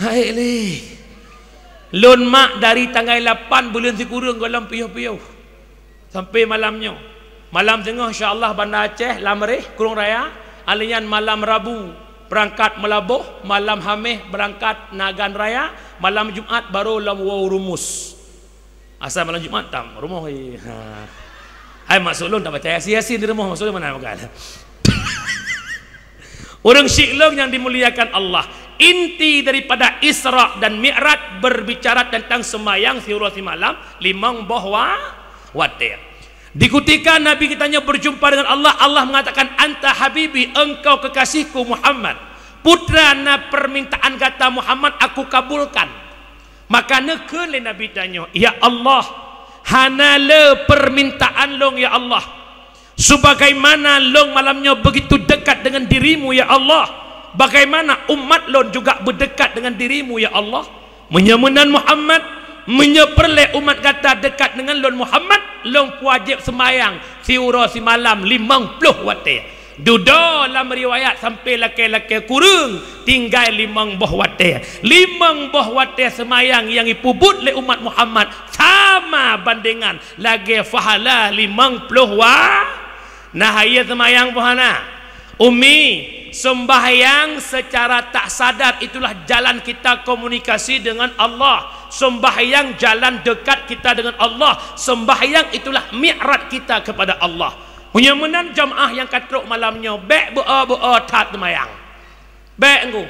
Hai li. Lon mak dari tanggal 8 bulan Sikurung golam piuh-piuh sampai malamnya. Malam tengah insya-Allah Bandar Aceh Lamreh Kurung Raya, alian malam Rabu berangkat Melabuh, malam Khamis berangkat Nagan Raya, malam Jumaat baru Lamwau Rumus. Asal malam Jumaat tam rumah ai masuk lon tak percaya sia-sia di rumah masuk mana makan. Orang Syiklong yang dimuliakan Allah, inti daripada Isra dan Mi'raj berbicara tentang sembahyang siurati malam limang bahwa watir. Di ketika Nabi kitanya berjumpa dengan Allah, Allah mengatakan anta habibi, engkau kekasihku Muhammad. Putra na permintaan kata Muhammad aku kabulkan. Maka nekeun le Nabi tanya, ya Allah, hanale permintaan long ya Allah. Sebagaimana long malamnya begitu dekat dengan dirimu ya Allah, bagaimana umat long juga berdekat dengan dirimu ya Allah. Menyemenan Muhammad, menyeperle umat kata dekat dengan long Muhammad, long wajib sembahyang siura si malam 50 waktu. Duda dalam riwayat sampai laki-laki kurung tinggal 5 waktu. 5 waktu sembahyang yang dipubut oleh umat Muhammad sama bandingan lagi fahala 50 waktu. Nah, ia sembahyang pohana. Umi, sembahyang secara tak sadar itulah jalan kita komunikasi dengan Allah. Sembahyang jalan dekat kita dengan Allah. Sembahyang itulah mi'raj kita kepada Allah. Punya menan jamaah yang katruk malamnya bek be'a tat sembahyang. Bek engko.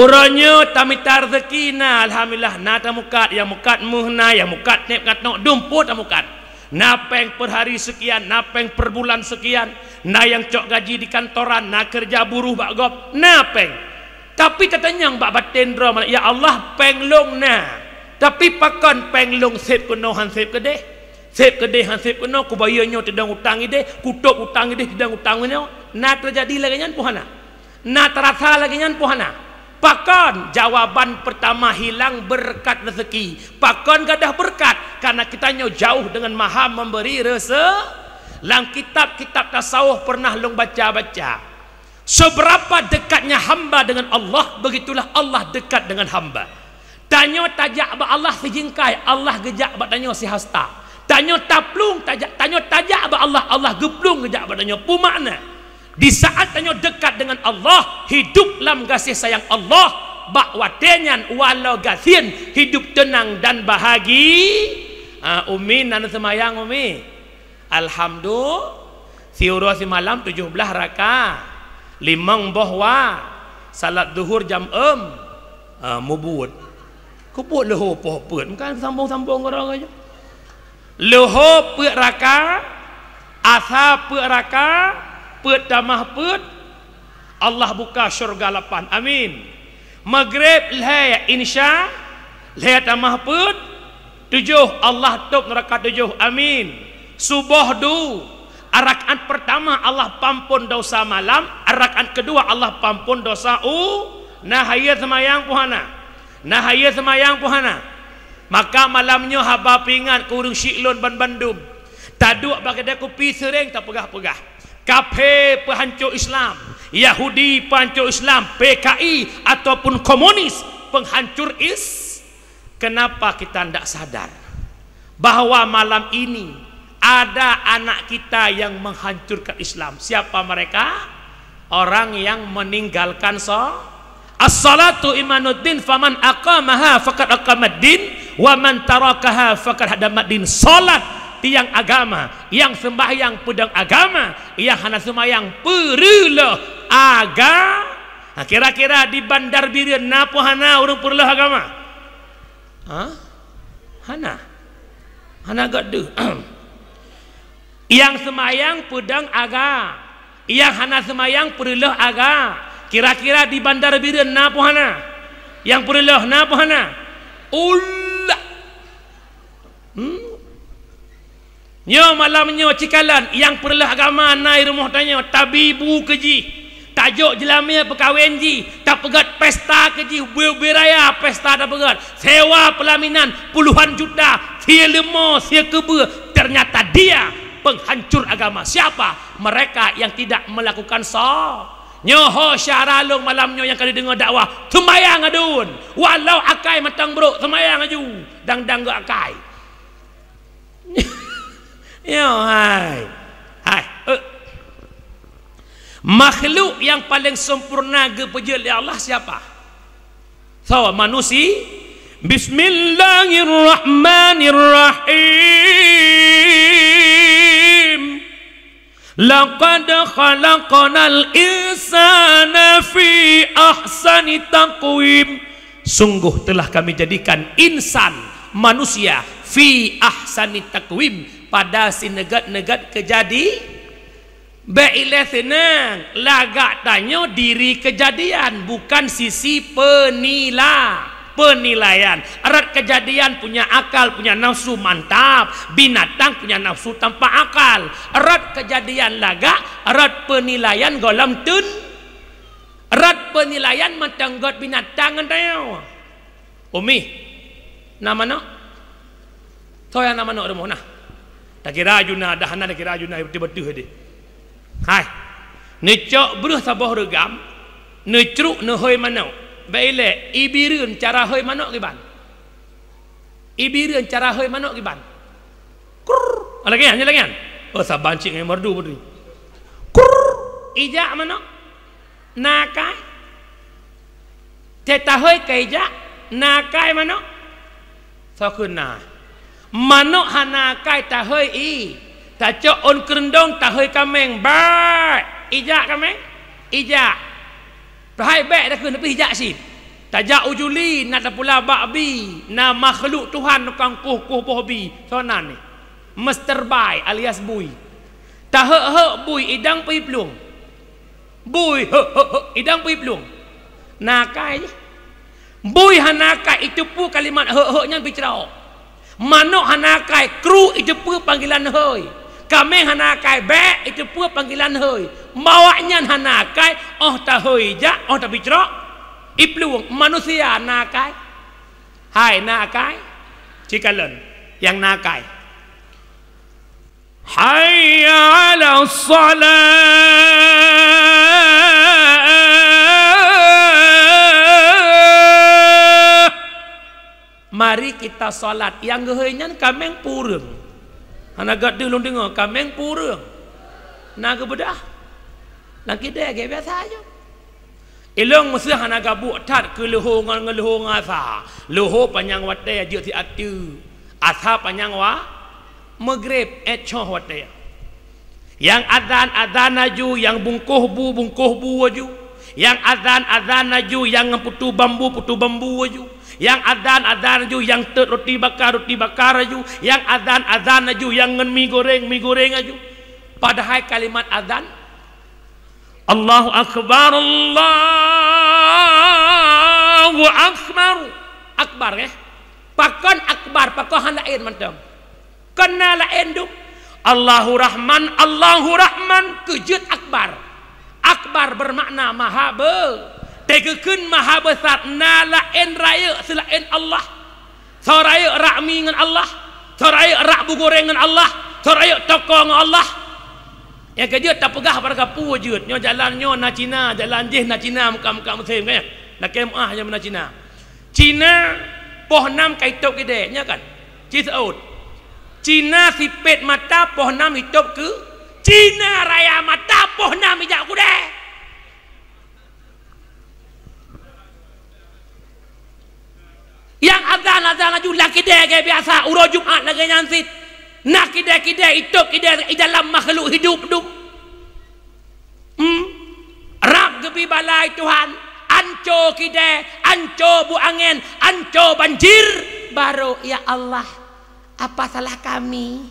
Orangnya tamita rezeki na alhamdulillah na tamukat yang mukat muhna yang mukat nep katno dumput tamukat. Napeng per hari sekian, napeng per bulan sekian, na yang cok gaji di kantoran, na kerja buruh bak gop, napeng. Tapi katanya bak batendra, ya Allah penglong na. Tapi pakon penglong sep keno han sep kedeh. Sep kedeh han sep keno ku bayarnya tedang utang ide, kutuk utang ide tedang utangnya. Na terjadi lagi nyan puhana. Na terasa lagi nyan puhana. Pakon jawaban pertama hilang berkat rezeki. Pakon gadah berkat karena kitanya jauh dengan Maha memberi rasa. Lang kitab-kitab tasawuf pernah long baca-baca. Seberapa dekatnya hamba dengan Allah, begitulah Allah dekat dengan hamba. Tanya tajak ba Allah sejingkai, Allah gejak ba tanya si hasta. Tanya taplung tajak, tanya tajak ba Allah, Allah geplung gejak ba tanya. Pu makna di saat tanya dekat dengan Allah, hidup dalam kasih sayang Allah, bak watenyan walau gasin hidup tenang dan bahagia. Umi nana semayang umi. Alhamdulillah. Siura si malam 17 rakaat. 5 bahwa salat zuhur jam mubut. Kuput leho poh put. Bukan sambung-sambung orang aja. Leho put rakaat, asa put rakaat. Put tamah put Allah buka syurga 8 amin. Maghrib leh insya leh tamah put 7 Allah tuk neraka 7 amin. Subuh du rakaat pertama Allah pampun dosa malam, rakaat kedua Allah pampun dosa nah hayat semayang puhana. Nah hayat semayang puhana. Maka malamnya haba pingat kurung Syiklon ban Bandung. Taduk bagi dia kopi sering tak pegah-pegah. Kafe penghancur Islam, Yahudi penghancur Islam, PKI ataupun komunis penghancur Kenapa kita tidak sadar bahwa malam ini ada anak kita yang menghancurkan Islam? Siapa mereka? Orang yang meninggalkan as-salatu imanuddin, faman aqamaha faqad aqamaddin wa man tarakaha faqad hadamaddin. Salat tiang agama, yang sembahyang pedang agama, yang hana sembahyang perlah agama. Kira-kira di Bandar Birian napa hana orang perlah agama? Hana gade. Yang sembahyang pedang agama, yang hana sembahyang perlah agama. Kira-kira di Bandar Birian napa hana? Yang perlah napa hana? Nyo malamnya cikalan yang perlah agama naik rumah tanya tabibu keji tajuk jelamnya perkahwin ji tak pegat pesta keji beraya pesta tak pegat sewa pelaminan puluhan juta sia lemo sia kebe. Ternyata dia penghancur agama. Siapa? Mereka yang tidak melakukan nyoho syaralung malamnya yang kali dengar dakwah semayang adun walau akai matang beruk semayang aju dang gak akai yo hai makhluk yang paling sempurna gepejel ya Allah siapa? So manusia. Bismillahirrahmanirrahim. Laqad khalaqnal insana fi ahsani taqwim. Sungguh telah kami jadikan insan manusia fi ahsani taqwim pada sinegat-negat kejadi. Baiklah senang lagak tanya diri kejadian bukan sisi penilaian. Erat kejadian punya akal, punya nafsu mantap. Binatang punya nafsu tanpa akal. Erat kejadian lagak, erat penilaian golam tun. Erat penilaian matanggot binatang antau. Umi, nama nak? Toya nama nak rumah nah. Tak kira juna dahana, tak kira juna betul-betul dia. Hai, necok beruh sabah regam, necruk nehoi manau. Baiklah, ibirun cara hoi manok kiban. Ibirun cara hoi manok kiban. Kur, lagi kan? Oh, saban cik yang merdu berdui. Kur, ijak manok, nakai. Teta hoi ke ijak, nakai manok. Sakuna, manok hanakai tahoi i. Tacok on kerendong tahoi kameng baik ijak kameng ijak bahai baik dah kena ijak sip tajak ujuli nak pula babi na makhluk Tuhan tukang kuh bobi sonan ni Mr. Bai alias bui tahek bui idang pi plung bui idang pi plung nakai je bui hanakai itu pu kalimat nya bicara manok hanakai kru itu pu panggilan hoi kami hanakai be itu pun panggilan hoi mawaknya hanakai oh tak hoi ja oh tak bicara ipluang manusia nakai hai nakai cikalan yang nakai hayya ala salat mari kita salat yang gehoinya kameng purung anak gadu long dengar kameng purung naga bedah nak kita ge biasa aja ilong mesti anak gabu tat ke leho ngeluho ngasa leho panjang wate je ti atu asa panjang wa maghrib choh wate yang adzan aju yang bungkuh bu aju yang adzan aju yang putu bambu aju yang adzan aju yang roti bakar aju yang adzan aju yang mie goreng aju padahal kalimat adzan Allahu akbar akbar pakon akbar pakon lain mantam kena lain duk Allahu rahman kejut akbar bermakna maha tegekeun maha besar nalain raya selain Allah soraya rakmi dengan Allah soraya rak bugoreng dengan Allah soraya toko dengan Allah yang kerja tak pegah pada kapu je nyo jalan nyo na Cina jalan jeh na Cina muka muslim kan nak kemah je na Cina poh 6 kaitop gede nya kan cisaut Cina sipet mata poh 6 hitop ke Cina raya mata poh 6 ijak kude yang azan aju laki dia biasa urut Jumat lagi nyansit nak kidai itop kidai dalam makhluk hidup rap gebi balai Tuhan anco kidai anco bu angin anco banjir baru ya Allah apa salah kami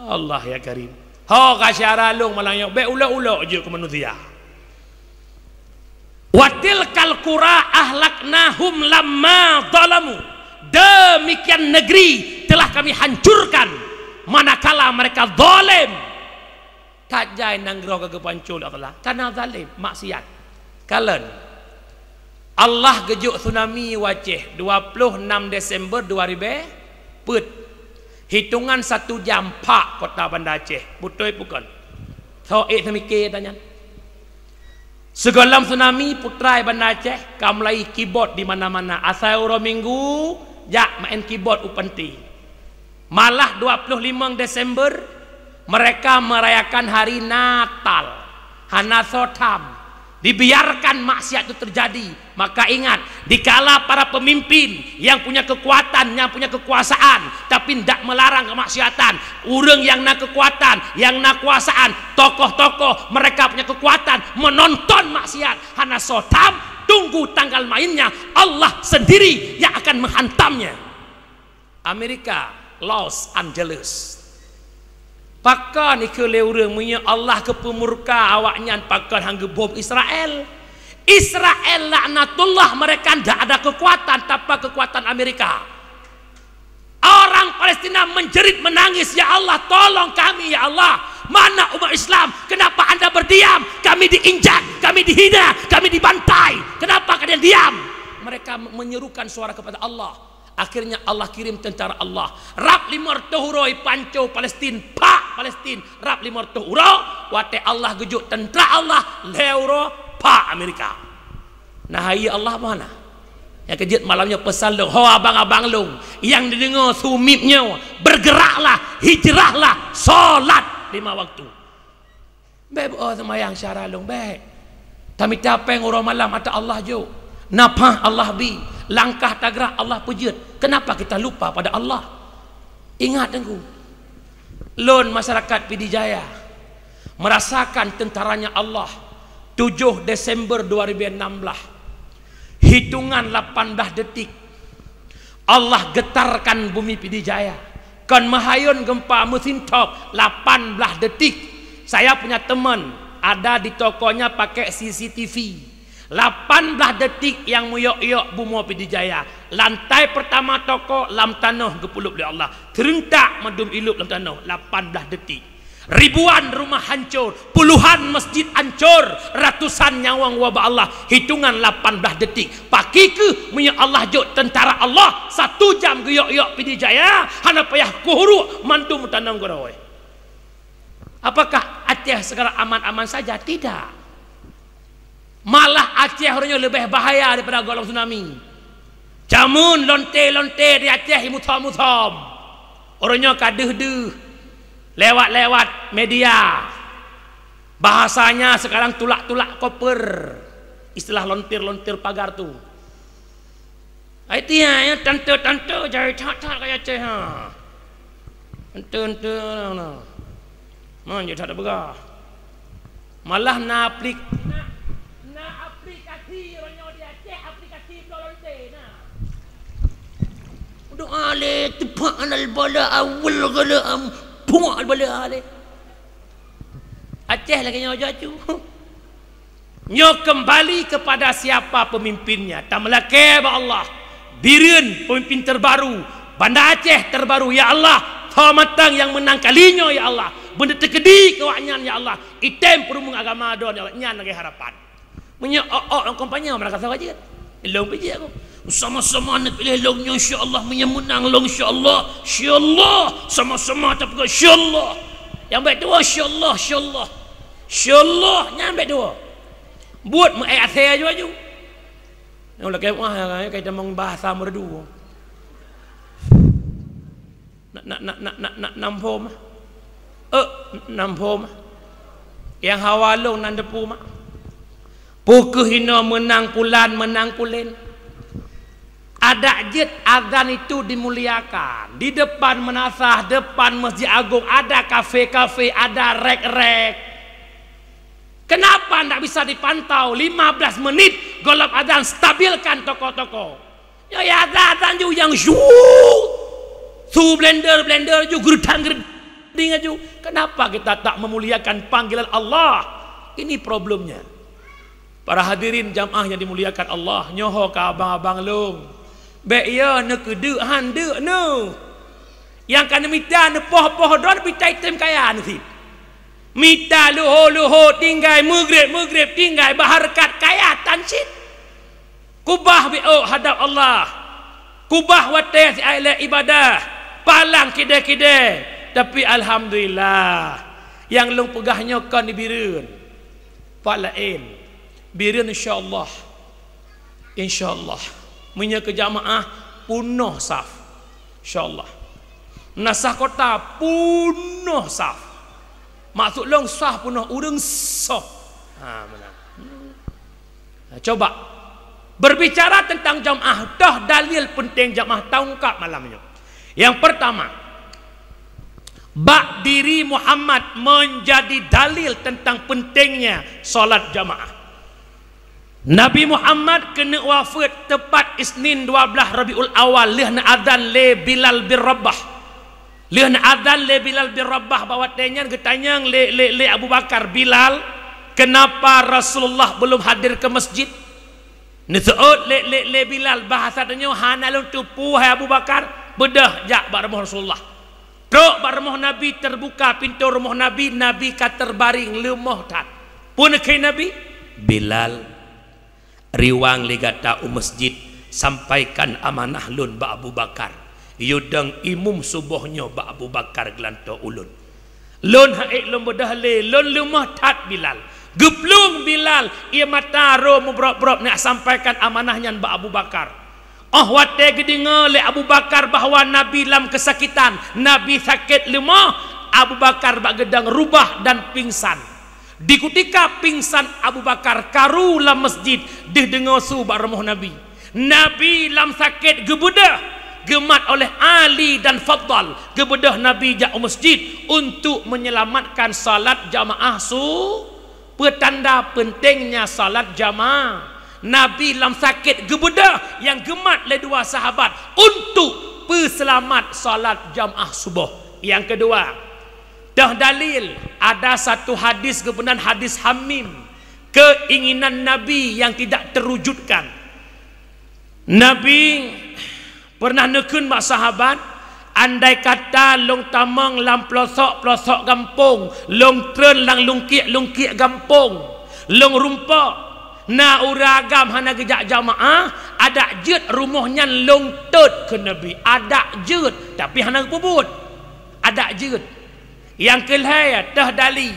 Allah ya Karim ho kasyaralung malang be ulo-ulo je ke manusia watil kalkura ahlaknahum lamma zalamu demikian negeri telah kami hancurkan manakala mereka zalim tak jai nanggro ke pancul Allah karena zalim maksiat kalen Allah gejuk tsunami waceh 26 Desember 2000 put hitungan 1 jam pak kota Banda Aceh betul bukan so semikir tanya Segalam tsunami putrai Bandar Aceh kamlai keyboard di mana-mana. Asal orang minggu jak main keyboard upenti. Malah 25 Desember mereka merayakan hari Natal. Hanasotam. Dibiarkan maksiat itu terjadi. Maka ingat, dikala para pemimpin yang punya kekuatan, yang punya kekuasaan, tapi tidak melarang kemaksiatan, orang yang nak kekuatan, yang nak kuasaan, tokoh-tokoh mereka punya kekuatan menonton maksiat. Hana sotam, tunggu tanggal mainnya, Allah sendiri yang akan menghantamnya. Amerika, Los Angeles. Pakar ni ke leurang punya Allah ke pemurka awaknya pakar hangga bom Israel. Israel laknatullah, mereka tidak ada kekuatan tanpa kekuatan Amerika. Orang Palestina menjerit menangis, ya Allah tolong kami ya Allah. Mana umat Islam? Kenapa anda berdiam? Kami diinjak, kami dihina, kami dibantai. Kenapa kalian diam? Mereka menyerukan suara kepada Allah. Akhirnya Allah kirim tentara Allah. Rap 500 huroi panco Palestin, pak Palestin. Rap 500 huroi. Wate Allah gejuk tentara Allah leuro pak Amerika. Nah ya Allah mana? Yang kejut malamnya pesan long, ho abang-abang long yang didengar sumipnya, bergeraklah, hijrahlah, solat 5 waktu. Baik semayang syara long baik. Tapi tapeng orang malam ada Allah jo. Napa Allah bi, langkah tagrah Allah pujut. Kenapa kita lupa pada Allah? Ingat tengku, lon masyarakat Pidijaya merasakan tentaranya Allah. 7 Desember 2016, hitungan 18 detik Allah getarkan bumi Pidijaya. Kan mahayun gempa mesin top 18 detik. Saya punya teman ada di tokonya pakai CCTV. 18 detik yang muyok-yok bumi Pidijaya. Lantai pertama toko lam tanah gepulup oleh Allah. Terentak madum ilup lam tanah 18 detik. Ribuan rumah hancur, puluhan masjid hancur, ratusan nyawang wabah Allah. Hitungan 18 detik. Pakiku punya Allah jok tentara Allah 1 jam geyok-yok Pidijaya. Hana payah kuhuru mandum tanam gorawai. Apakah Aceh sekarang aman-aman saja? Tidak. Malah Aceh orangnya lebih bahaya daripada golong tsunami. Jamun lonte-lonte di Aceh mutham-mutham. Orangnya kadeh-deh. Lewat-lewat media. Bahasanya sekarang tulak-tulak koper. Istilah lontir-lontir pagar tu. Itu ya, tante-tante jari tak-tak kayak Aceh ha. Tante-tante nah. Man je tak ada berah. Malah na aplikasi orangnya di Aceh, aplikasi lonte nah. Doa le tepak anal bala awal gala puak bala le. Aceh lagi nyoja tu. Nyo kembali kepada siapa pemimpinnya. Tamlake ba Allah. Birin pemimpin terbaru. Bandar Aceh terbaru ya Allah. Tamatang yang menang kalinya ya Allah. Benda terkedi kewanyan ya Allah. Item perumung agama don ya Allah. Nyan lagi harapan. Punya orang kompanya mereka kata aja. Long pergi aku. Sama-sama nak pilih longnya insya-Allah menang long insya-Allah. Insya-Allah sama-sama tapi insya-Allah. Yang baik dua insya-Allah insya-Allah. Insya-Allah nyampe dua. Buat mengat saya juga. Yang lagi wah kita mau bahasa merdu. Nak nampom. Nampom. Yang hawalong nan depu mak. Pukuh hina menang pulan menang pulen. Ada jet azan itu dimuliakan. Di depan menasah, depan Masjid Agung ada kafe-kafe, ada rek-rek. Kenapa tidak bisa dipantau 15 menit golap azan, stabilkan toko-toko. Ya azan juga yang su blender juga gerudang-geruding aja. Kenapa kita tak memuliakan panggilan Allah? Ini problemnya. Para hadirin jamaah yang dimuliakan Allah, nyoho ke abang-abang long. Baik ya nak keduk handuk no. Yang kan mita ne poh-poh don pitai tem kaya ni. Mita luho tinggal mugrib tinggal berharkat kaya tansit. Kubah bi'u hadap Allah. Kubah wates ala ibadah. Palang kide-kide. Tapi alhamdulillah yang long pegahnya kan dibirun. Pak lain. Birin insya-Allah. Insya-Allah. Punya ke jamaah penuh saf. Insya-Allah. Nasah kota penuh saf. Maksud long saf penuh urang saf. Benar. Coba berbicara tentang jamaah, dah dalil penting jamaah tangkap malamnya. Yang pertama, bak diri Muhammad menjadi dalil tentang pentingnya solat jamaah. Nabi Muhammad kena wafat tepat Isnin 12 Rabiul Awal, lehna adzan le Bilal bin Rabah. Lehna adzan le Bilal bin Rabah bawa tanya getanyang le Abu Bakar, Bilal, kenapa Rasulullah belum hadir ke masjid? Nisut le Bilal bahasanya hanalun tupu hai Abu Bakar, bedah jak bak rumah Rasulullah. Truk bak rumah Nabi terbuka pintu rumah Nabi, Nabi ka terbaring lemah tat. Pun ke Nabi Bilal riwang ligata masjid, sampaikan amanah lun ba Abu Bakar. Yudang imum subuhnya ba Abu Bakar gelanto ulun. Lun haik lun bedah le, lun lemah tat Bilal. Geplung Bilal, ia mata ro mubrok-brok nak sampaikan amanahnya ba Abu Bakar. Wate gedinga le Abu Bakar bahawa Nabi lam kesakitan, Nabi sakit lemah, Abu Bakar bak gedang rubah dan pingsan. Di ketika pingsan Abu Bakar karu lam masjid dih dengar su bak rumah Nabi. Nabi lam sakit gebedah, gemat oleh Ali dan Faddal. Gebedah Nabi jak masjid untuk menyelamatkan salat jamaah su. Petanda pentingnya salat jamaah. Nabi lam sakit gebedah yang gemat le dua sahabat untuk peselamat salat jamaah subuh. Yang kedua, dah dalil ada satu hadis kebenaran, hadis Hamim, keinginan Nabi yang tidak terwujudkan. Nabi pernah nekun mak sahabat, andai kata long tamang lam pelosok kampung, long tren lang lungkik kampung, long rumpak na uragam hana gejak jamaah, ada jet rumahnya long tet ke Nabi, ada jet tapi hana pebut, ada jet. Yang kelihaya dah dali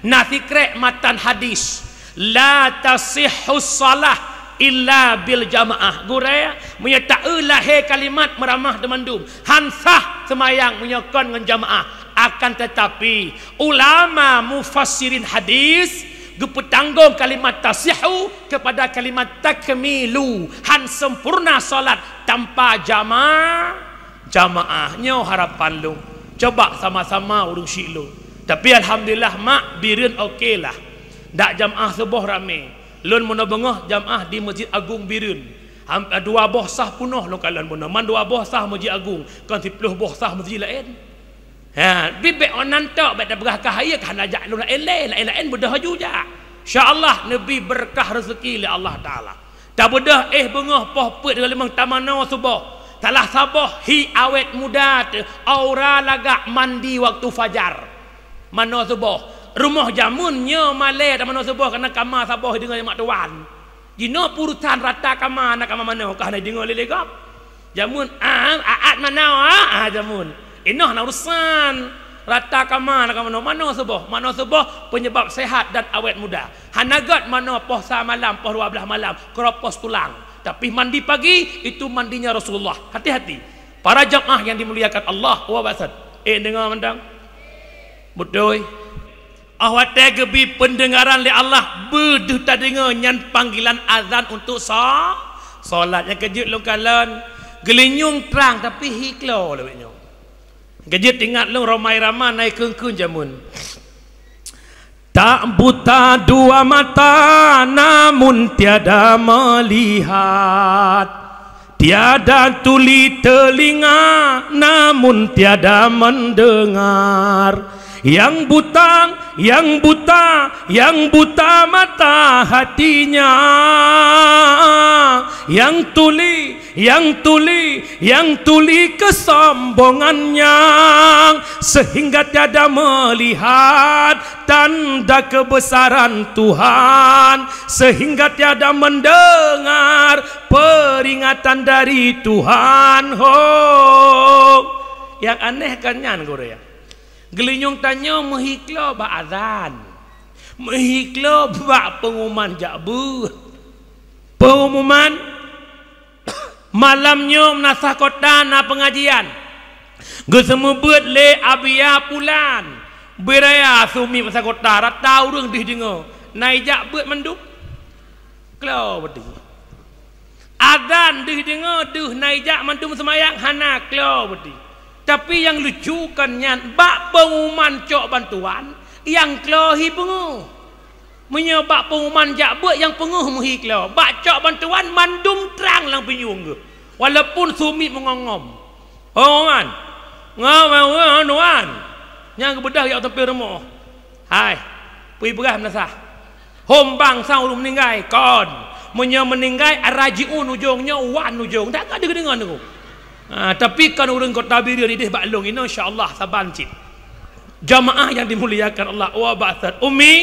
nasikrek matan hadis, la tasihhu salah illa bil jamaah. Guraya menyatakan he kalimat meramah demandum hansah semayang menyokon dengan jamaah. Akan tetapi ulama mufassirin hadis gepetanggung kalimat tasihhu kepada kalimat takmilu, han sempurna salat tanpa jamaahnya harapan lu. Coba sama-sama urung syik lu. Tapi alhamdulillah mak birin okey lah. Dak jamaah subuh ramai. Lun muna bengah jamaah di Masjid Agung Birin. Dua boh sah punuh lo kalian muna. Man dua boh sah Masjid Agung, kan 10 boh sah masjid lain. Bibek onan tok bak berkah kahaya kan ajak lu lain bedah juga. Insya-Allah Nabi berkah rezeki li Allah Taala. Tak bedah bengah poh pet dengan limang tamana subuh. Salah sabah hi awet muda aura lagak mandi waktu fajar. Mana subuh? Rumah jamunnya malai dan mana subuh kena kamar sabah dengan mak tuan. Jino purutan rata kamar nak kamar mana kah nak dengar lelegap. Jamun aat mana jamun. Inoh nak urusan rata kamar nak mana subuh penyebab sehat dan awet muda. Hanagat mana poh sa malam poh 12 malam keropos tulang. Tapi mandi pagi itu mandinya Rasulullah. Hati-hati para jamaah yang dimuliakan Allah wa basad. Dengar mandang betul. Awate gebi pendengaran li Allah beduh tak dengar nyan panggilan azan untuk solat. Yang kejut lu kalan gelinyung terang tapi hiklo lewetnya. Kejut ingat lu ramai-ramai naik keun jamun. Tak buta dua mata namun tiada melihat, tiada tuli telinga namun tiada mendengar. Yang buta mata hatinya, yang tuli kesombongannya, sehingga tiada melihat tanda kebesaran Tuhan, sehingga tiada mendengar peringatan dari Tuhan. Yang aneh kan nyan Korea. Gelinyung tanya mehiklo ba azan. Mehiklo bak pengumuman jabu. Pengumuman malamnya menasah kota na pengajian. Gesemebut le abia pulan. Beraya sumi masa kota ratau urang dih dengar. Naijak beut menduk. Klau beti. Adan dih dengar duh naijak mandum semayang hana klau beti. Tapi yang lucu kan nyan bak pengumuman cok bantuan yang kelohi penguh. Menyebab pengumuman jak buat yang penguh muhi keloh. Bak cok bantuan mandum terang lang penyung ke. Walaupun sumit mengongom. Oh man. Ngomong yang kebedah yang tepi remuk. Hai. Pergi berah menasah. Hombang sang ulum meninggai kon. Meninggai arajiun ujungnya wan ujung. Tak ada dengar tu. Tapi kan orang kota Biria ni dia baklong ini insya-Allah saban cip. Jamaah yang dimuliakan Allah wa ba'tsat ummi